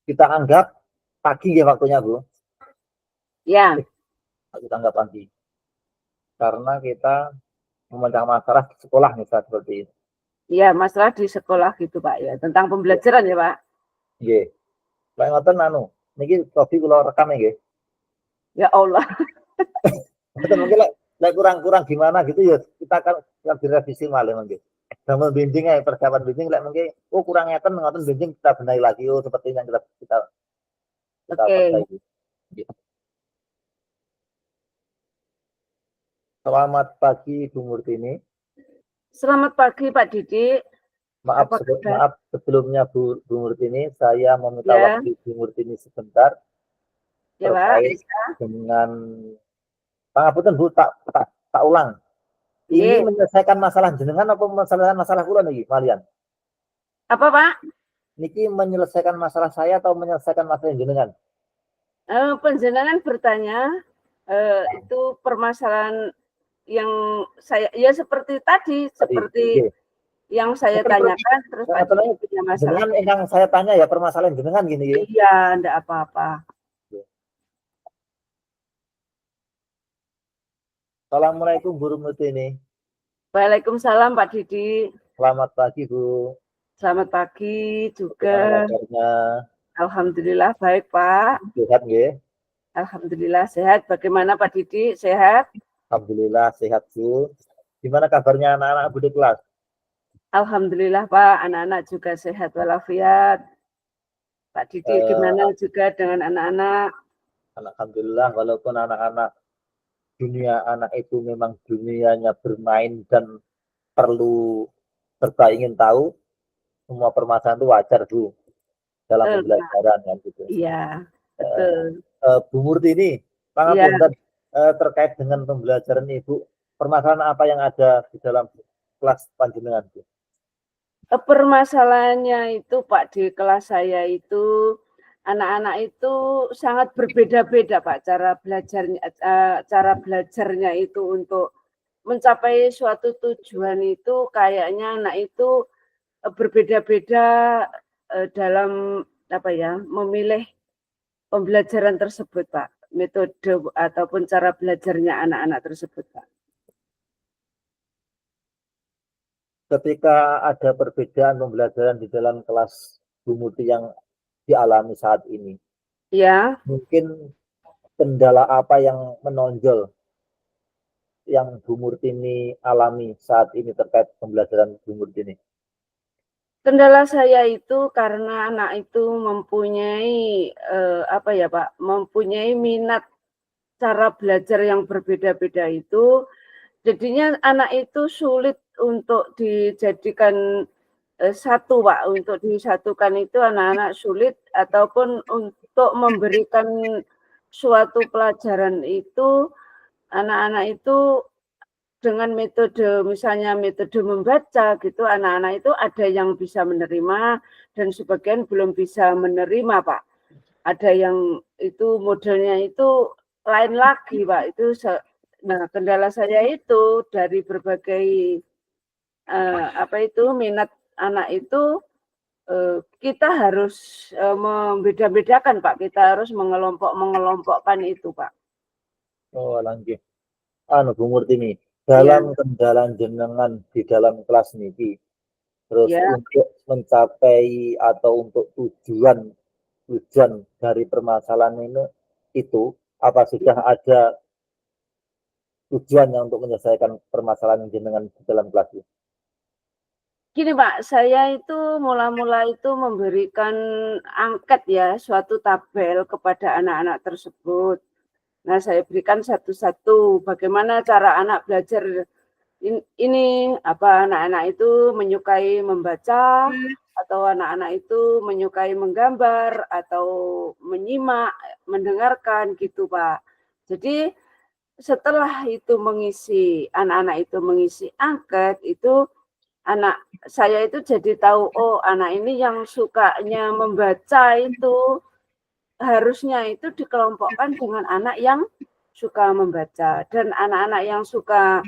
Kita anggap pagi ya waktunya, Bu. Ya, Kita anggap pagi. Karena kita memecah masalah di sekolah misalnya seperti itu. ya masalah di sekolah gitu Pak ya, tentang pembelajaran ya Pak. Nggih. Lek ngoten niki Sofi kula rekam nggih. Ya Allah. Ngoten mungkin lek kurang-kurang gimana gitu ya kita akan direvisi malih mungkin. Damel bimbing ya persiapan bimbing lek mungkin kurang ngeten ngoten bimbing kita benahi lagi seperti yang kita Oke. perbaiki. Selamat pagi Bu Murtini. Selamat pagi Pak Didik. Maaf sebelumnya Bu Murtini, saya meminta Ya. waktu Bu Murtini sebentar Ya terkait Pak. dengan pangapunten Bu, tak ulang. Ini menyelesaikan masalah jenengan apa menyelesaikan masalah kula niki kalian? Apa Pak? Niki menyelesaikan masalah saya atau menyelesaikan masalah jenengan? Penjenengan bertanya itu permasalahan yang saya ya seperti tadi seperti yang saya tanyakan terus Pak punya masalah. Jenengan yang saya tanya ya permasalahan jenengan gini ya. Iya, enggak apa-apa. Assalamualaikum Bu Murtini. Waalaikumsalam Pak Didi. Selamat pagi Bu. Selamat pagi juga. Alhamdulillah baik Pak. Sehat nggih? Alhamdulillah sehat. Bagaimana Pak Didi? Sehat? Alhamdulillah sehat Bu. Gimana kabarnya anak-anak Bu di kelas? Alhamdulillah Pak, anak-anak juga sehat walafiat. Pak Didi gimana juga dengan anak-anak? Alhamdulillah walaupun anak-anak dunia anak itu memang dunianya bermain dan perlu serba ingin tahu, semua permasalahan itu wajar Bu dalam pembelajaran kan gitu. Iya, betul. Bu Murtini, pangapunten terkait dengan pembelajaran Ibu, permasalahan apa yang ada di dalam kelas panjenengan Bu? Permasalahannya itu Pak di kelas saya itu anak-anak itu sangat berbeda-beda Pak cara belajarnya itu untuk mencapai suatu tujuan itu kayaknya anak itu berbeda-beda dalam apa ya memilih pembelajaran tersebut Pak, metode ataupun cara belajarnya anak-anak tersebut Pak. Ketika ada perbedaan pembelajaran di dalam kelas Bu Murti yang dialami saat ini, ya mungkin kendala apa yang menonjol yang Bu Murtini alami saat ini terkait pembelajaran Bu Murtini? Kendala saya itu karena anak itu mempunyai apa ya Pak, mempunyai minat cara belajar yang berbeda-beda itu, jadinya anak itu sulit untuk dijadikan satu Pak, untuk disatukan itu anak-anak sulit ataupun untuk memberikan suatu pelajaran itu anak-anak itu dengan metode misalnya metode membaca gitu anak-anak itu ada yang bisa menerima dan sebagian belum bisa menerima Pak. Ada yang itu modelnya itu lain lagi Pak. Itu nah kendala saya itu dari berbagai apa itu minat anak itu kita harus membeda-bedakan Pak. Kita harus mengelompokkan itu Pak. Oh, lanjut. Bu Murtini, dalam kendala jenengan di dalam kelas niki, terus untuk mencapai atau untuk tujuan dari permasalahan ini itu apa sudah ada tujuannya untuk menyelesaikan permasalahan jenengan di dalam kelas ini? Gini Pak, saya itu mula-mula itu memberikan angket ya, suatu tabel kepada anak-anak tersebut. Nah, saya berikan satu-satu bagaimana cara anak belajar ini, apa, anak-anak itu menyukai membaca, atau anak-anak itu menyukai menggambar, atau menyimak, mendengarkan gitu Pak. Jadi setelah itu anak-anak itu mengisi angket, itu anak saya itu jadi tahu, oh anak ini yang sukanya membaca itu harusnya itu dikelompokkan dengan anak yang suka membaca, dan anak-anak yang suka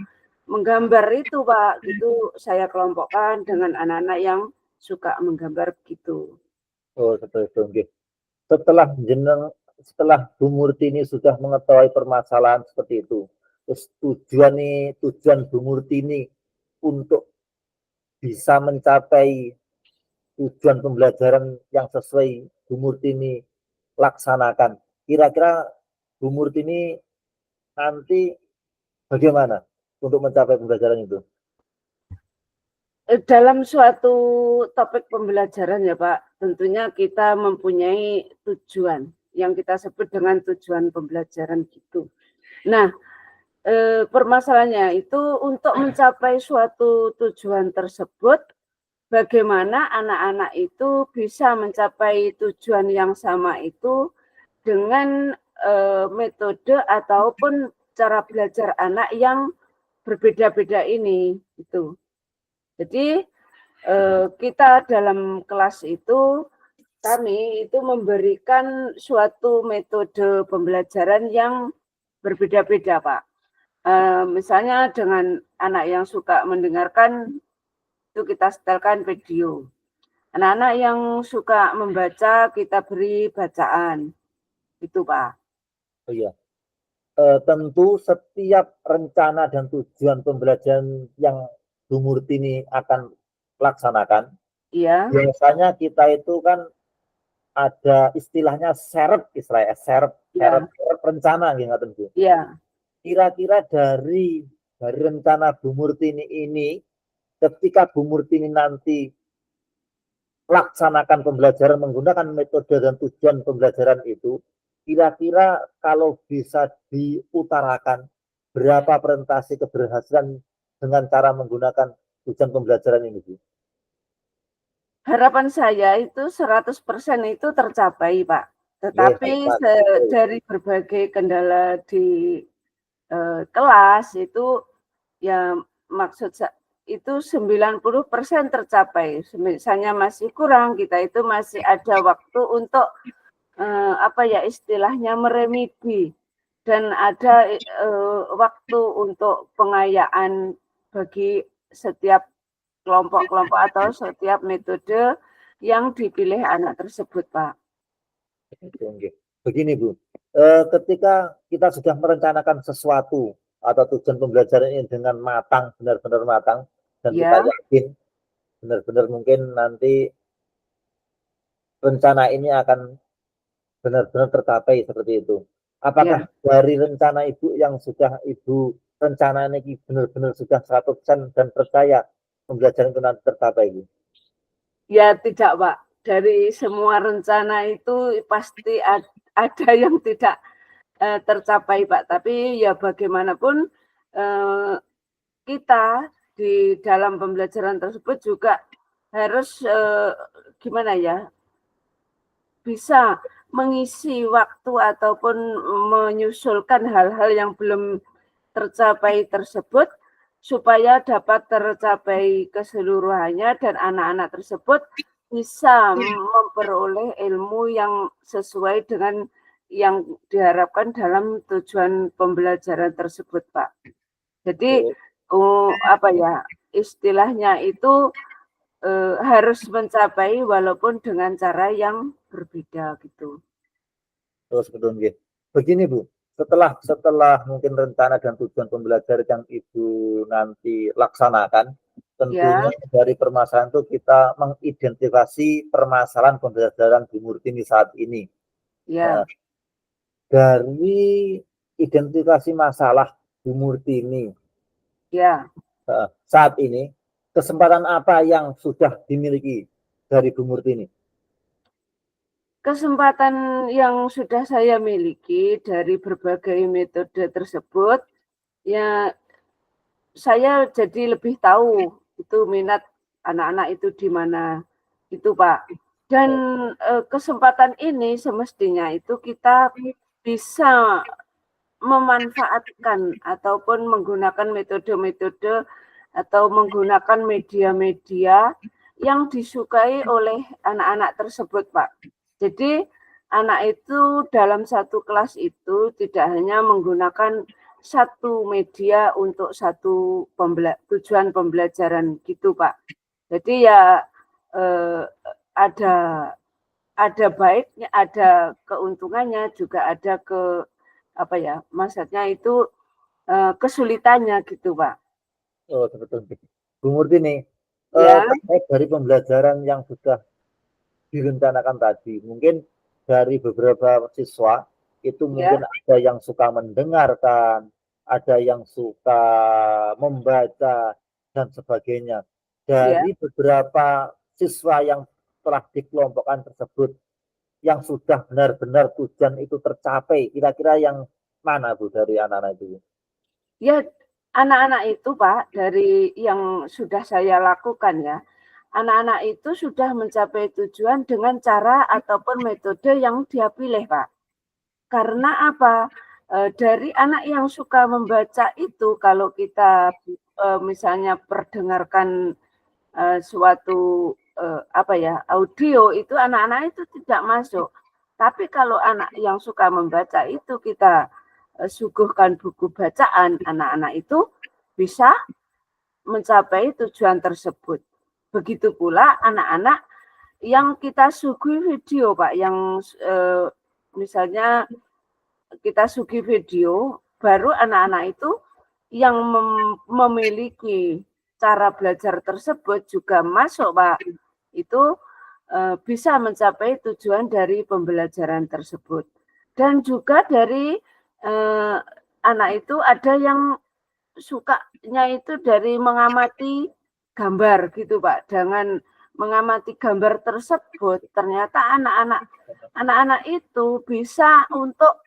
menggambar itu Pak, itu saya kelompokkan dengan anak-anak yang suka menggambar gitu. Oh, seperti itu. Nggih. Setelah Bu Murti ini sudah mengetahui permasalahan seperti itu, terus tujuan Bu Murti ini untuk bisa mencapai tujuan pembelajaran yang sesuai Bu Murti ini laksanakan. Kira-kira Bu Murti ini nanti bagaimana untuk mencapai pembelajaran itu? Dalam suatu topik pembelajaran ya Pak, tentunya kita mempunyai tujuan yang kita sebut dengan tujuan pembelajaran gitu. Nah, permasalahannya itu untuk mencapai suatu tujuan tersebut, bagaimana anak-anak itu bisa mencapai tujuan yang sama itu dengan metode ataupun cara belajar anak yang berbeda-beda ini, gitu. Jadi kita dalam kelas itu, kami itu memberikan suatu metode pembelajaran yang berbeda-beda, Pak. Misalnya dengan anak yang suka mendengarkan, itu kita setelkan video. Anak-anak yang suka membaca, kita beri bacaan. Itu, Pak. Oh iya, tentu setiap rencana dan tujuan pembelajaran yang Bu Murti ini akan laksanakan, Iya, biasanya kita itu kan ada istilahnya seret iya, rencana gitu Bu. iya. Kira-kira dari rencana Bu Murti ini ketika Bu Murti ini nanti laksanakan pembelajaran menggunakan metode dan tujuan pembelajaran itu, kira-kira kalau bisa diutarakan berapa persentase keberhasilan dengan cara menggunakan tujuan pembelajaran ini, Bu? Harapan saya itu 100% itu tercapai, Pak. Nggih, Tetapi betul. dari berbagai kendala di kelas itu, ya maksud itu 90% tercapai. Misalnya masih kurang, kita itu masih ada waktu untuk apa ya istilahnya meremedi, dan ada waktu untuk pengayaan bagi setiap kelompok-kelompok atau setiap metode yang dipilih anak tersebut, Pak. Begini Bu, ketika kita sudah merencanakan sesuatu atau tujuan pembelajaran ini dengan matang, benar-benar matang, dan kita Ya, yakin benar-benar mungkin nanti rencana ini akan benar-benar tercapai seperti itu. Apakah ya. dari rencana Ibu yang sudah Ibu rencana ini benar-benar sudah 100% dan percaya pembelajaran itu nanti tercapai, Bu? Ya tidak, Pak. Dari semua rencana itu pasti ada yang tidak tercapai, Pak. Tapi ya bagaimanapun eh, kita di dalam pembelajaran tersebut juga harus gimana ya, bisa mengisi waktu ataupun menyusulkan hal-hal yang belum tercapai tersebut supaya dapat tercapai keseluruhannya dan anak-anak tersebut bisa memperoleh ilmu yang sesuai dengan yang diharapkan dalam tujuan pembelajaran tersebut, Pak. Jadi, apa ya, istilahnya itu harus mencapai walaupun dengan cara yang berbeda gitu. Terus betul, nggih. Begini Bu, setelah mungkin rencana dan tujuan pembelajaran yang Ibu nanti laksanakan, Ya, tentunya dari permasalahan itu kita mengidentifikasi permasalahan pembelajaran Bu Murtini saat ini. ya, Dari identifikasi masalah Bu Murtini ya, saat ini, kesempatan apa yang sudah dimiliki dari Bu Murti ini? Kesempatan yang sudah saya miliki dari berbagai metode tersebut, ya saya jadi lebih tahu itu minat anak-anak itu di mana, itu Pak. Dan kesempatan ini semestinya itu kita bisa memanfaatkan ataupun menggunakan metode-metode atau menggunakan media-media yang disukai oleh anak-anak tersebut, Pak. Jadi anak itu dalam satu kelas itu tidak hanya menggunakan satu media untuk satu tujuan pembelajaran gitu, Pak. Jadi ya ada baiknya, ada keuntungannya, juga ada maksudnya itu kesulitannya gitu, Pak. Oh, betul. Bu Murti nih, Ya. terkait dari pembelajaran yang sudah direncanakan tadi, mungkin dari beberapa siswa itu mungkin ada yang suka mendengarkan, ada yang suka membaca dan sebagainya. Dari beberapa siswa yang telah dikelompokkan tersebut, yang sudah benar-benar tujuan itu tercapai, kira-kira yang mana Bu dari anak-anak itu? Ya, anak-anak itu Pak, dari yang sudah saya lakukan ya, anak-anak itu sudah mencapai tujuan dengan cara ataupun metode yang dia pilih, Pak. Karena apa? Dari anak yang suka membaca itu, kalau kita misalnya perdengarkan suatu audio, itu anak-anak itu tidak masuk. Tapi kalau anak yang suka membaca itu kita suguhkan buku bacaan, anak-anak itu bisa mencapai tujuan tersebut. Begitu pula anak-anak yang kita suguhi video, Pak, yang misalnya kita suguhi video, baru anak-anak itu yang memiliki cara belajar tersebut juga masuk, Pak. Itu bisa mencapai tujuan dari pembelajaran tersebut. Dan juga dari anak itu ada yang sukanya itu dari mengamati gambar gitu, Pak. Dengan mengamati gambar tersebut, ternyata anak-anak itu bisa untuk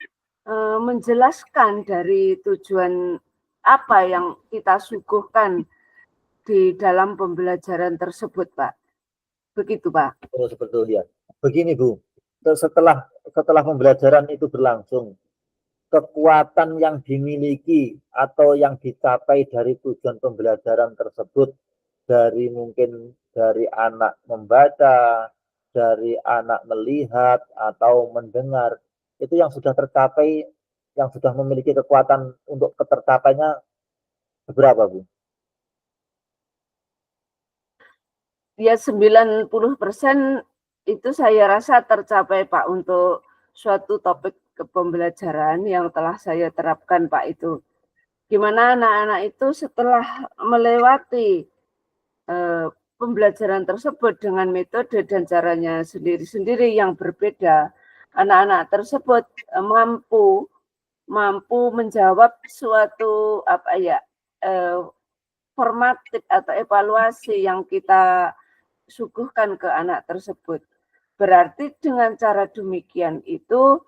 menjelaskan dari tujuan apa yang kita suguhkan di dalam pembelajaran tersebut, Pak. Begitu, Pak. Oh, seperti ya. Begini Bu, setelah pembelajaran itu berlangsung, kekuatan yang dimiliki atau yang dicapai dari tujuan pembelajaran tersebut, dari mungkin dari anak membaca, dari anak melihat atau mendengar, itu yang sudah tercapai, yang sudah memiliki kekuatan untuk tercapainya berapa Bu? Ya 90% itu saya rasa tercapai, Pak, untuk suatu topik pembelajaran yang telah saya terapkan, Pak, itu. Gimana anak-anak itu setelah melewati pembelajaran tersebut dengan metode dan caranya sendiri-sendiri yang berbeda, anak-anak tersebut mampu menjawab suatu formatif atau evaluasi yang kita suguhkan ke anak tersebut. Berarti dengan cara demikian itu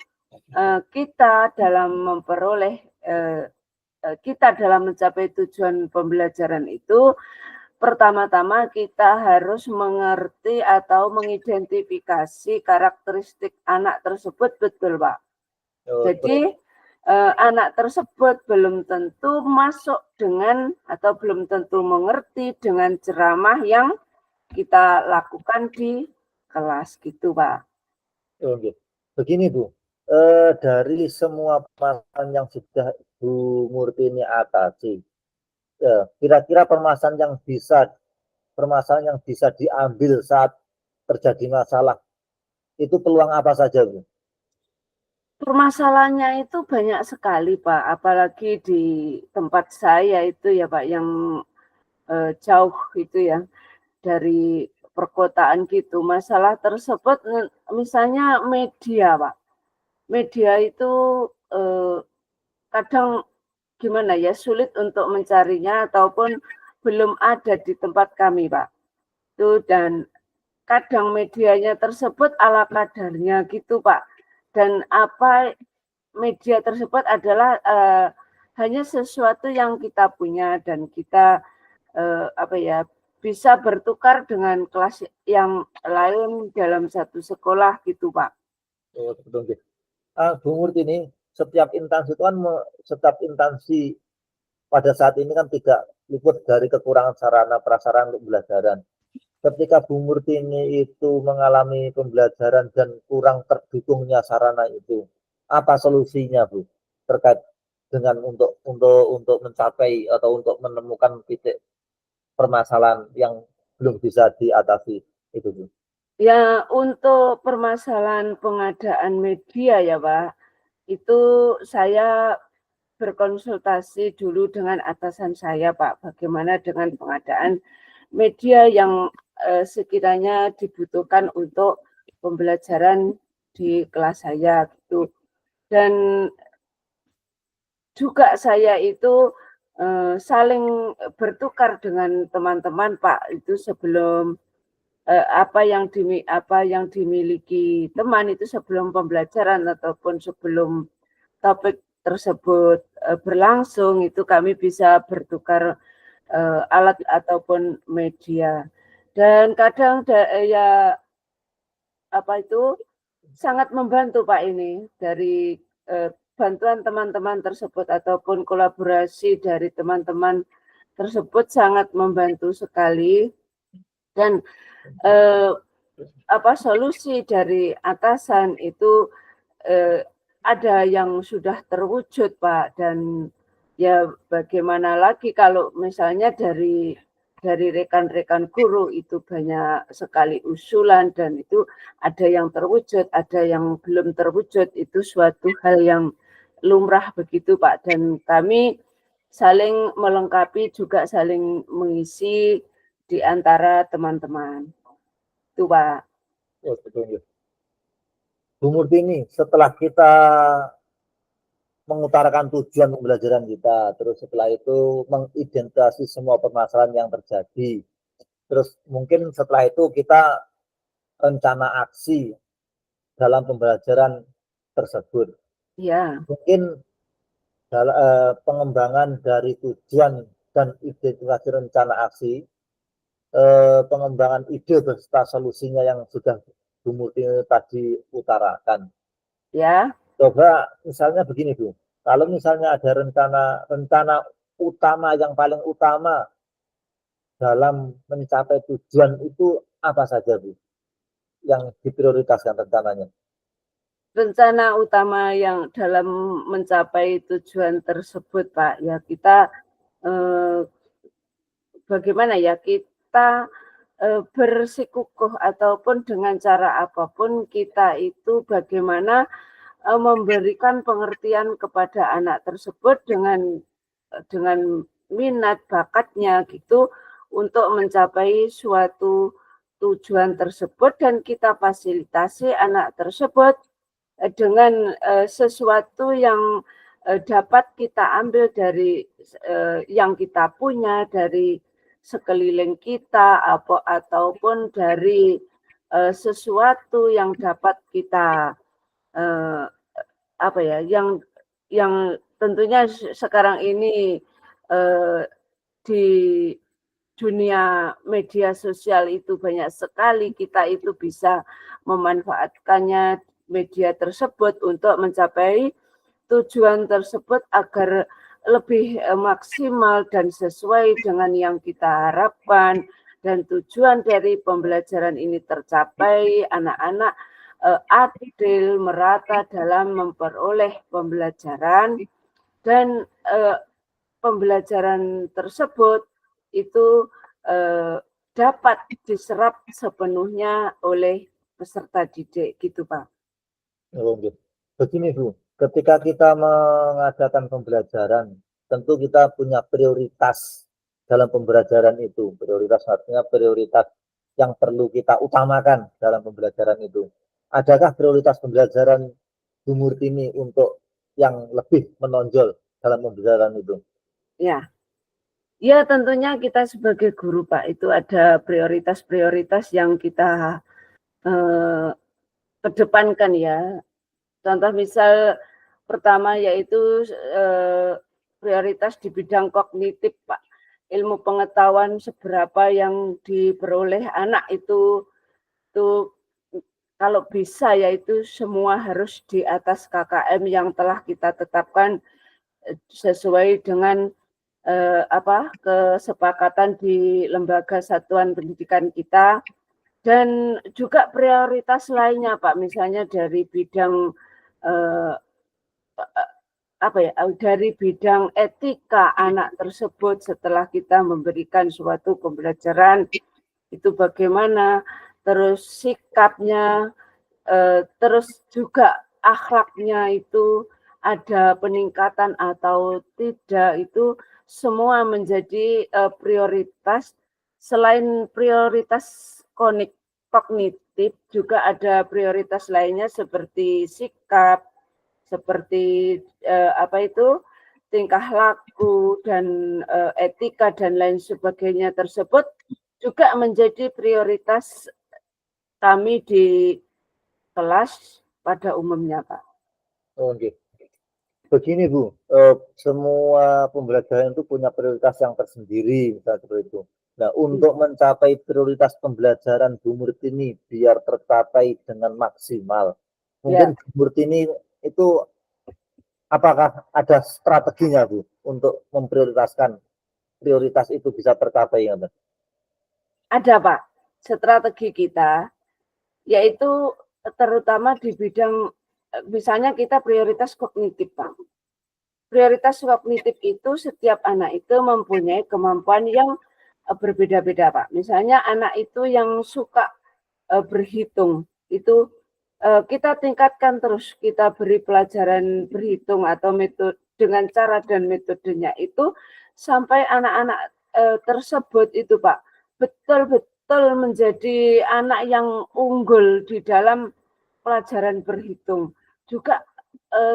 kita dalam memperoleh kita dalam mencapai tujuan pembelajaran itu, pertama-tama kita harus mengerti atau mengidentifikasi karakteristik anak tersebut, betul, Pak. Jadi anak tersebut belum tentu masuk dengan atau belum tentu mengerti dengan ceramah yang kita lakukan di kelas gitu, Pak. Oke. Begini Bu, dari semua permasalahan yang sudah Bu Murti ini atasi, kira-kira permasalahan yang bisa diambil saat terjadi masalah, itu peluang apa saja Bu? Permasalahannya itu banyak sekali, Pak. Apalagi di tempat saya itu ya, Pak, yang jauh itu ya dari perkotaan gitu. Masalah tersebut misalnya media, Pak. Media itu kadang gimana ya, sulit untuk mencarinya ataupun belum ada di tempat kami, Pak. Itu dan kadang medianya tersebut ala kadarnya gitu, Pak. Dan apa media tersebut adalah hanya sesuatu yang kita punya dan kita bisa bertukar dengan kelas yang lain dalam satu sekolah gitu, Pak. Oh, betul. Bu Murti ini setiap instansi itu kan setiap instansi pada saat ini kan tidak luput dari kekurangan sarana prasarana untuk pembelajaran. Ketika Bu Murti ini itu mengalami pembelajaran dan kurang terdukungnya sarana itu, apa solusinya, Bu? Terkait dengan untuk mencapai atau untuk menemukan titik permasalahan yang belum bisa diatasi itu, Bu. Ya, untuk permasalahan pengadaan media ya, Pak, itu saya berkonsultasi dulu dengan atasan saya, Pak, bagaimana dengan pengadaan media yang sekiranya dibutuhkan untuk pembelajaran di kelas saya gitu. Dan juga saya itu saling bertukar dengan teman-teman, Pak, itu sebelum apa yang dimiliki teman itu sebelum pembelajaran ataupun sebelum topik tersebut berlangsung itu kami bisa bertukar alat ataupun media. Dan kadang sangat membantu, Pak, ini dari bantuan teman-teman tersebut ataupun kolaborasi dari teman-teman tersebut sangat membantu sekali. Dan solusi dari atasan itu ada yang sudah terwujud, Pak, dan ya bagaimana lagi kalau misalnya dari rekan-rekan guru itu banyak sekali usulan dan itu ada yang terwujud, ada yang belum terwujud, itu suatu hal yang lumrah begitu, Pak, dan kami saling melengkapi juga saling mengisi di antara teman-teman. Itu, Pak. Oh, betul. Bu Murti ini setelah kita mengutarakan tujuan pembelajaran kita, terus setelah itu mengidentifikasi semua permasalahan yang terjadi, terus mungkin setelah itu kita rencana aksi dalam pembelajaran tersebut. Ya. Mungkin pengembangan dari tujuan dan identifikasi rencana aksi, pengembangan ide beserta solusinya yang sudah Bu Murti tadi utarakan. Ya. Coba misalnya begini, Bu. Kalau misalnya ada rencana utama yang paling utama dalam mencapai tujuan itu apa saja, Bu? Yang diprioritaskan rencananya. Rencana utama yang dalam mencapai tujuan tersebut, Pak, ya kita bagaimana ya kita bersikukuh ataupun dengan cara apapun kita itu bagaimana memberikan pengertian kepada anak tersebut dengan minat bakatnya gitu untuk mencapai suatu tujuan tersebut dan kita fasilitasi anak tersebut dengan sesuatu yang dapat kita ambil dari yang kita punya dari sekeliling kita ataupun dari sesuatu yang dapat kita yang tentunya sekarang ini di dunia media sosial itu banyak sekali kita itu bisa memanfaatkannya media tersebut untuk mencapai tujuan tersebut agar lebih maksimal dan sesuai dengan yang kita harapkan dan tujuan dari pembelajaran ini tercapai anak-anak adil merata dalam memperoleh pembelajaran dan pembelajaran tersebut itu dapat diserap sepenuhnya oleh peserta didik gitu, Pak. Begini, Bu, ketika kita mengadakan pembelajaran, tentu kita punya prioritas dalam pembelajaran itu. Prioritas artinya prioritas yang perlu kita utamakan dalam pembelajaran itu. Adakah prioritas pembelajaran Bu Murti ini untuk yang lebih menonjol dalam pembelajaran itu? Ya, Ya tentunya kita sebagai guru Pak, itu ada prioritas-prioritas yang kita kedepankan ya. Contoh misal pertama yaitu prioritas di bidang kognitif Pak. Ilmu pengetahuan seberapa yang diperoleh anak itu kalau bisa yaitu semua harus di atas KKM yang telah kita tetapkan sesuai dengan kesepakatan di lembaga satuan pendidikan kita. Dan juga prioritas lainnya Pak, misalnya dari bidang dari bidang etika anak tersebut setelah kita memberikan suatu pembelajaran itu bagaimana, terus sikapnya, terus juga akhlaknya itu ada peningkatan atau tidak, itu semua menjadi prioritas. Selain prioritas kognitif juga ada prioritas lainnya seperti sikap, seperti tingkah laku dan etika dan lain sebagainya tersebut juga menjadi prioritas kami di kelas pada umumnya Pak. Oke. Begini Bu, semua pembelajaran itu punya prioritas yang tersendiri, misalnya seperti itu. Nah, untuk mencapai prioritas pembelajaran Bu Murtini biar tercapai dengan maksimal, mungkin Bu Murtini itu apakah ada strateginya Bu untuk memprioritaskan prioritas itu bisa tercapai? Ada Pak, strategi kita yaitu terutama di bidang misalnya kita prioritas kognitif Pak. Prioritas kognitif itu setiap anak itu mempunyai kemampuan yang berbeda-beda Pak. Misalnya anak itu yang suka berhitung, itu kita tingkatkan terus, kita beri pelajaran berhitung atau metode dengan cara dan metodenya itu sampai anak-anak tersebut itu Pak betul-betul menjadi anak yang unggul di dalam pelajaran berhitung. Juga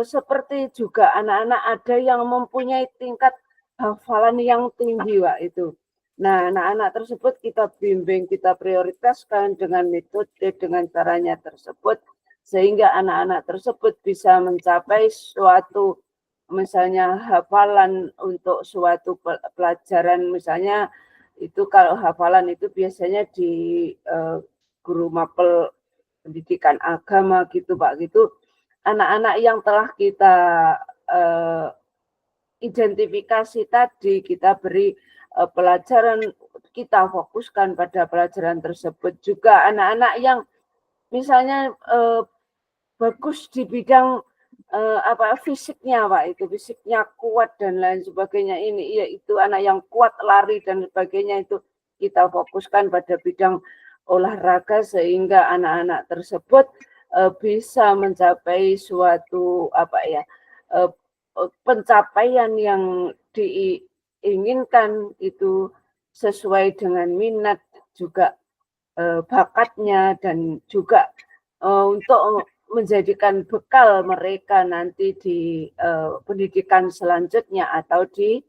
seperti juga anak-anak ada yang mempunyai tingkat hafalan yang tinggi Pak itu. Nah, anak-anak tersebut kita bimbing, kita prioritaskan dengan metode, dengan caranya tersebut, sehingga anak-anak tersebut bisa mencapai suatu, misalnya hafalan untuk suatu pelajaran, misalnya itu kalau hafalan itu biasanya di guru mapel pendidikan agama gitu Pak, gitu. Anak-anak yang telah kita identifikasi tadi, kita beri pelajaran, kita fokuskan pada pelajaran tersebut. Juga anak-anak yang misalnya bagus di bidang fisiknya Pak, itu fisiknya kuat dan lain sebagainya, ini yaitu anak yang kuat lari dan sebagainya, itu kita fokuskan pada bidang olahraga sehingga anak-anak tersebut bisa mencapai suatu pencapaian yang diinginkan itu sesuai dengan minat juga bakatnya dan juga untuk menjadikan bekal mereka nanti di pendidikan selanjutnya atau di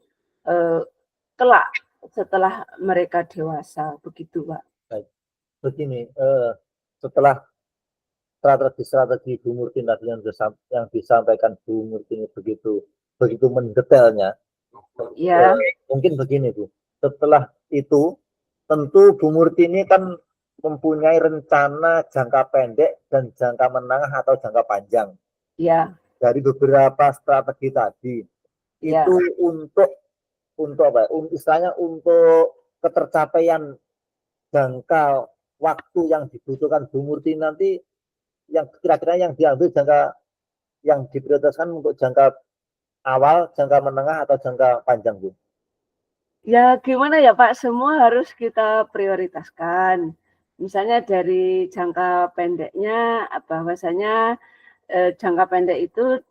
kelak setelah mereka dewasa, begitu Pak. Baik. Begini, setelah strategi Bu Murtini tadi yang disampaikan Bu Murtini begitu mendetailnya, mungkin begini Bu, setelah itu tentu Bu Murtini kan mempunyai rencana jangka pendek dan jangka menengah atau jangka panjang. Ya. Dari beberapa strategi tadi itu untuk istilahnya untuk ketercapaian jangka waktu yang dibutuhkan Bu Murtini nanti, yang kira-kira yang diambil yang diprioritaskan untuk jangka awal, jangka menengah atau jangka panjang Bu? Ya gimana ya Pak, semua harus kita prioritaskan. Misalnya dari jangka pendeknya, bahwasanya jangka pendek itu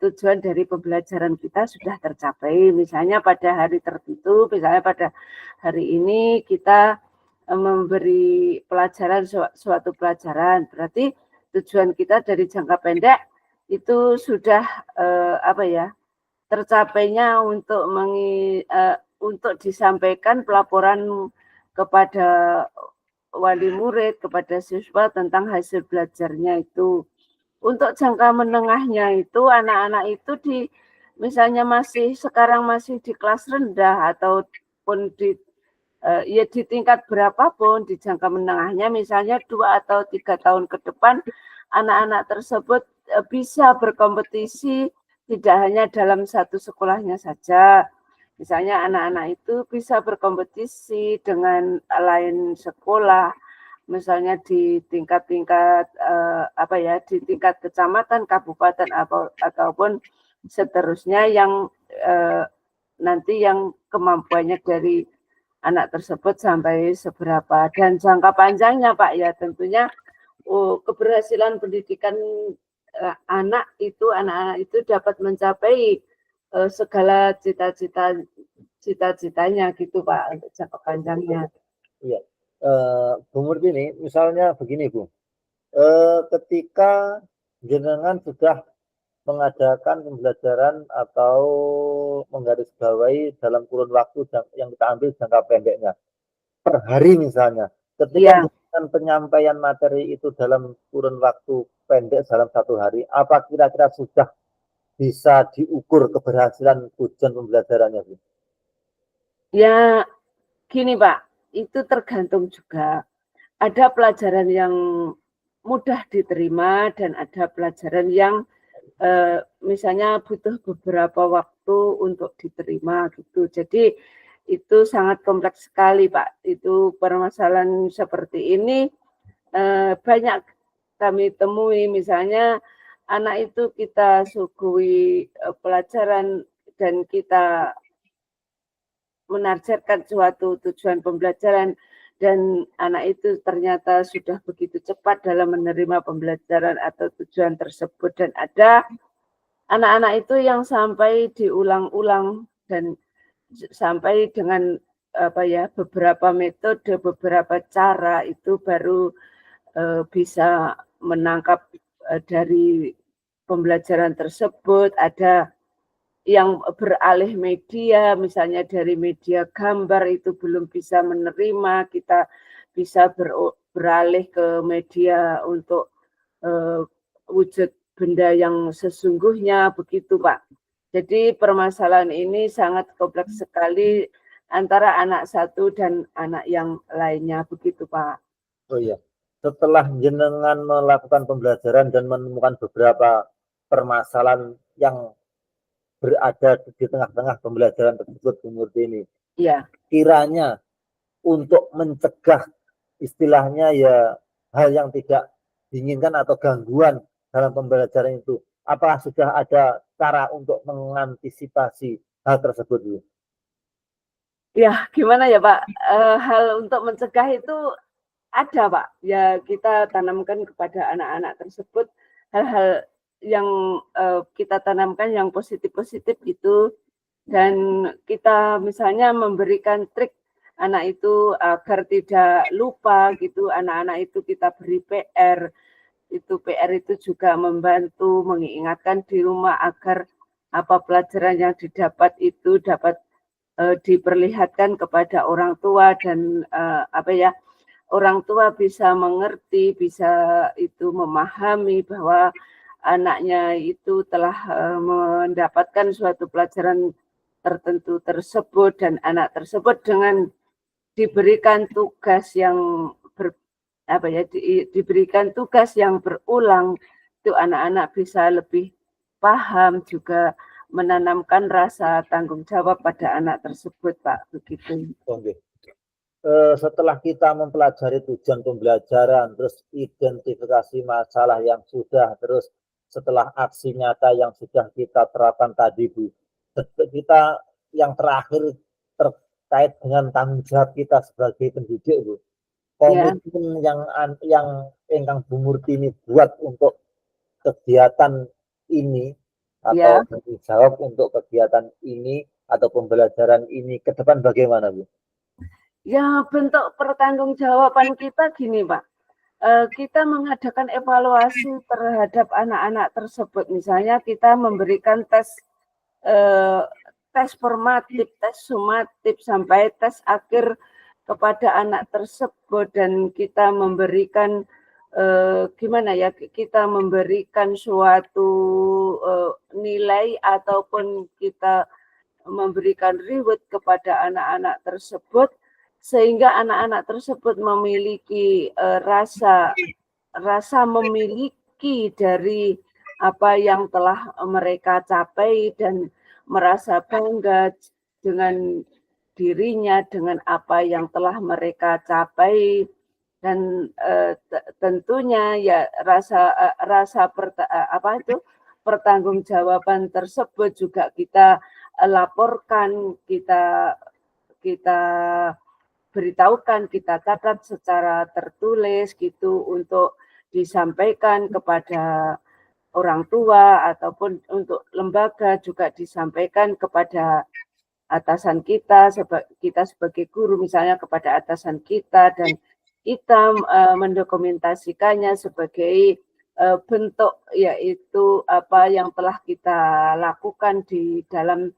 tujuan dari pembelajaran kita sudah tercapai. Misalnya pada hari tertentu, misalnya pada hari ini kita memberi pelajaran, suatu pelajaran, berarti tujuan kita dari jangka pendek itu sudah tercapainya untuk disampaikan pelaporan kepada wali murid, kepada siswa tentang hasil belajarnya itu. Untuk jangka menengahnya itu anak-anak itu misalnya sekarang masih di kelas rendah ataupun ya di tingkat berapapun di jangka menengahnya, misalnya 2 atau 3 tahun ke depan anak-anak tersebut bisa berkompetisi tidak hanya dalam satu sekolahnya saja. Misalnya anak-anak itu bisa berkompetisi dengan lain sekolah, misalnya di tingkat-tingkat di tingkat kecamatan, kabupaten ataupun seterusnya yang nanti yang kemampuannya dari anak tersebut sampai seberapa, dan jangka panjangnya Pak ya tentunya keberhasilan pendidikan anak-anak itu dapat mencapai segala cita-citanya gitu Pak untuk jangka panjangnya. Iya. Bu Murti ini misalnya begini Bu, ketika jenengan sudah mengadakan pembelajaran atau menggarisbawahi dalam kurun waktu yang kita ambil jangka pendeknya per hari misalnya, ketika dengan penyampaian materi itu dalam kurun waktu pendek dalam 1 hari, apa kira-kira sudah bisa diukur keberhasilan tujuan pembelajarannya Bu? Ya gini Pak, itu tergantung juga. Ada pelajaran yang mudah diterima dan ada pelajaran yang misalnya butuh beberapa waktu untuk diterima gitu. Jadi itu sangat kompleks sekali Pak. Itu permasalahan seperti ini banyak kami temui, misalnya anak itu kita suguhi pelajaran dan kita menargetkan suatu tujuan pembelajaran dan anak itu ternyata sudah begitu cepat dalam menerima pembelajaran atau tujuan tersebut, dan ada anak-anak itu yang sampai diulang-ulang dan sampai dengan beberapa metode, beberapa cara itu baru bisa menangkap dari pembelajaran tersebut. Ada yang beralih media, misalnya dari media gambar itu belum bisa menerima, kita bisa beralih ke media untuk wujud benda yang sesungguhnya, begitu Pak. Jadi permasalahan ini sangat kompleks sekali antara anak satu dan anak yang lainnya, begitu Pak. Oh iya, setelah jenengan melakukan pembelajaran dan menemukan beberapa permasalahan yang berada di tengah-tengah pembelajaran tersebut, Bu Murti ini. Iya. Kiranya untuk mencegah istilahnya ya hal yang tidak diinginkan atau gangguan dalam pembelajaran itu, apakah sudah ada cara untuk mengantisipasi hal tersebut, Bu? Ya, gimana ya Pak? Hal untuk mencegah itu ada Pak. Ya kita tanamkan kepada anak-anak tersebut hal-hal yang kita tanamkan yang positif-positif itu, dan kita misalnya memberikan trik anak itu agar tidak lupa gitu. Anak-anak itu kita beri PR. Itu PR itu juga membantu mengingatkan di rumah agar apa pelajaran yang didapat itu dapat diperlihatkan kepada orang tua, dan orang tua bisa mengerti, bisa itu memahami bahwa anaknya itu telah mendapatkan suatu pelajaran tertentu tersebut, dan anak tersebut dengan diberikan tugas yang diberikan tugas yang berulang, itu anak-anak bisa lebih paham, juga menanamkan rasa tanggung jawab pada anak tersebut Pak, begitu. Oke. Setelah kita mempelajari tujuan pembelajaran, terus identifikasi masalah yang sudah, terus setelah aksi nyata yang sudah kita terapkan tadi Bu, kita yang terakhir terkait dengan tanggung jawab kita sebagai pendidik Bu, komitmen yang Engkang Bu Murti ini buat untuk kegiatan ini atau tanggung jawab untuk kegiatan ini atau pembelajaran ini ke depan bagaimana Bu? Ya, bentuk pertanggungjawaban kita gini Pak, kita mengadakan evaluasi terhadap anak-anak tersebut. Misalnya kita memberikan tes tes formatif, tes sumatif, sampai tes akhir kepada anak tersebut, dan kita memberikan kita memberikan suatu nilai ataupun kita memberikan reward kepada anak-anak tersebut, sehingga anak-anak tersebut memiliki rasa memiliki dari apa yang telah mereka capai dan merasa bangga dengan dirinya, dengan apa yang telah mereka capai. Dan tentunya ya pertanggungjawaban tersebut juga kita laporkan, kita beritahukan, kita catat secara tertulis gitu, untuk disampaikan kepada orang tua ataupun untuk lembaga, juga disampaikan kepada atasan kita, kita sebagai guru misalnya kepada atasan kita, dan kita mendokumentasikannya sebagai bentuk, yaitu apa yang telah kita lakukan di dalam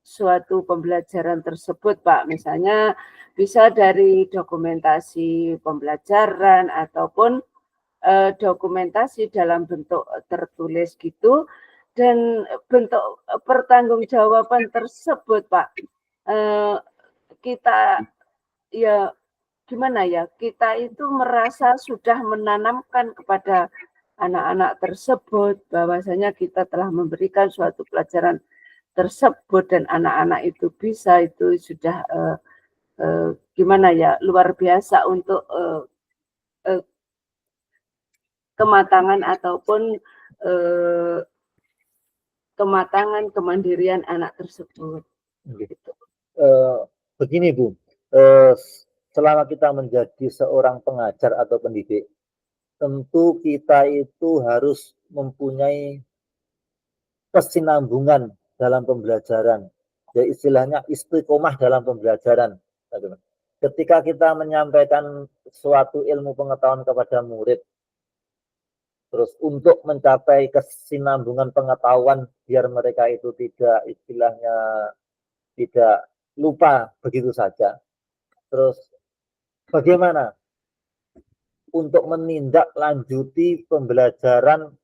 suatu pembelajaran tersebut, Pak. Misalnya bisa dari dokumentasi pembelajaran ataupun dokumentasi dalam bentuk tertulis gitu, dan bentuk pertanggungjawaban tersebut, Pak. Kita ya gimana ya, kita itu merasa sudah menanamkan kepada anak-anak tersebut bahwasanya kita telah memberikan suatu pelajaran tersebut, dan anak-anak itu bisa, itu sudah luar biasa untuk kematangan ataupun kematangan kemandirian anak tersebut. Gitu. Begini Bu, selama kita menjadi seorang pengajar atau pendidik, tentu kita itu harus mempunyai kesinambungan dalam pembelajaran, ya istilahnya istiqomah dalam pembelajaran. Ketika kita menyampaikan suatu ilmu pengetahuan kepada murid, terus untuk mencapai kesinambungan pengetahuan biar mereka itu tidak lupa begitu saja. Terus bagaimana untuk menindaklanjuti pembelajaran,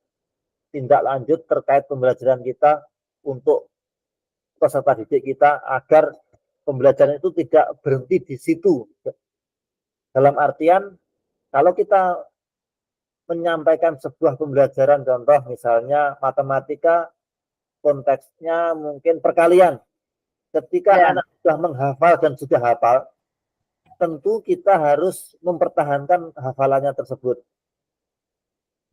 tindak lanjut terkait pembelajaran kita untuk peserta didik kita, agar pembelajaran itu tidak berhenti di situ. Dalam artian, kalau kita menyampaikan sebuah pembelajaran, contoh misalnya matematika, konteksnya mungkin perkalian. Ketika anak sudah menghafal dan sudah hafal, tentu kita harus mempertahankan hafalannya tersebut.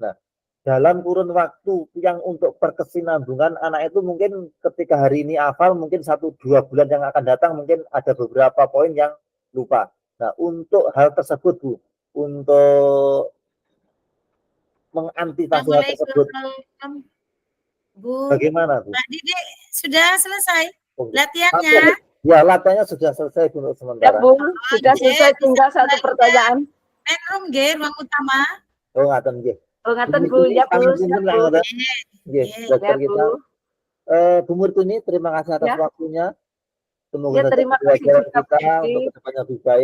Nah, dalam kurun waktu yang untuk berkesinambungan, anak itu mungkin ketika hari ini hafal, mungkin 1-2 bulan yang akan datang mungkin ada beberapa poin yang lupa. Nah, untuk hal tersebut Bu, untuk mengantisipasi hal tersebut, Bu, bagaimana Bu? Pak Didik sudah selesai latihannya? Ya, latihannya sudah selesai untuk sementara. Ya Bu, sudah selesai, tinggal satu pertanyaan. Main room G, ruang utama. Oh, ngaten nggih. Oh, ngaten Bu, ya Bu, siap Bu. Nggih, dokter kita. Bu Murtini, terima kasih atas waktunya. Semoga terima kasih pelajaran kita untuk kedepannya lebih baik.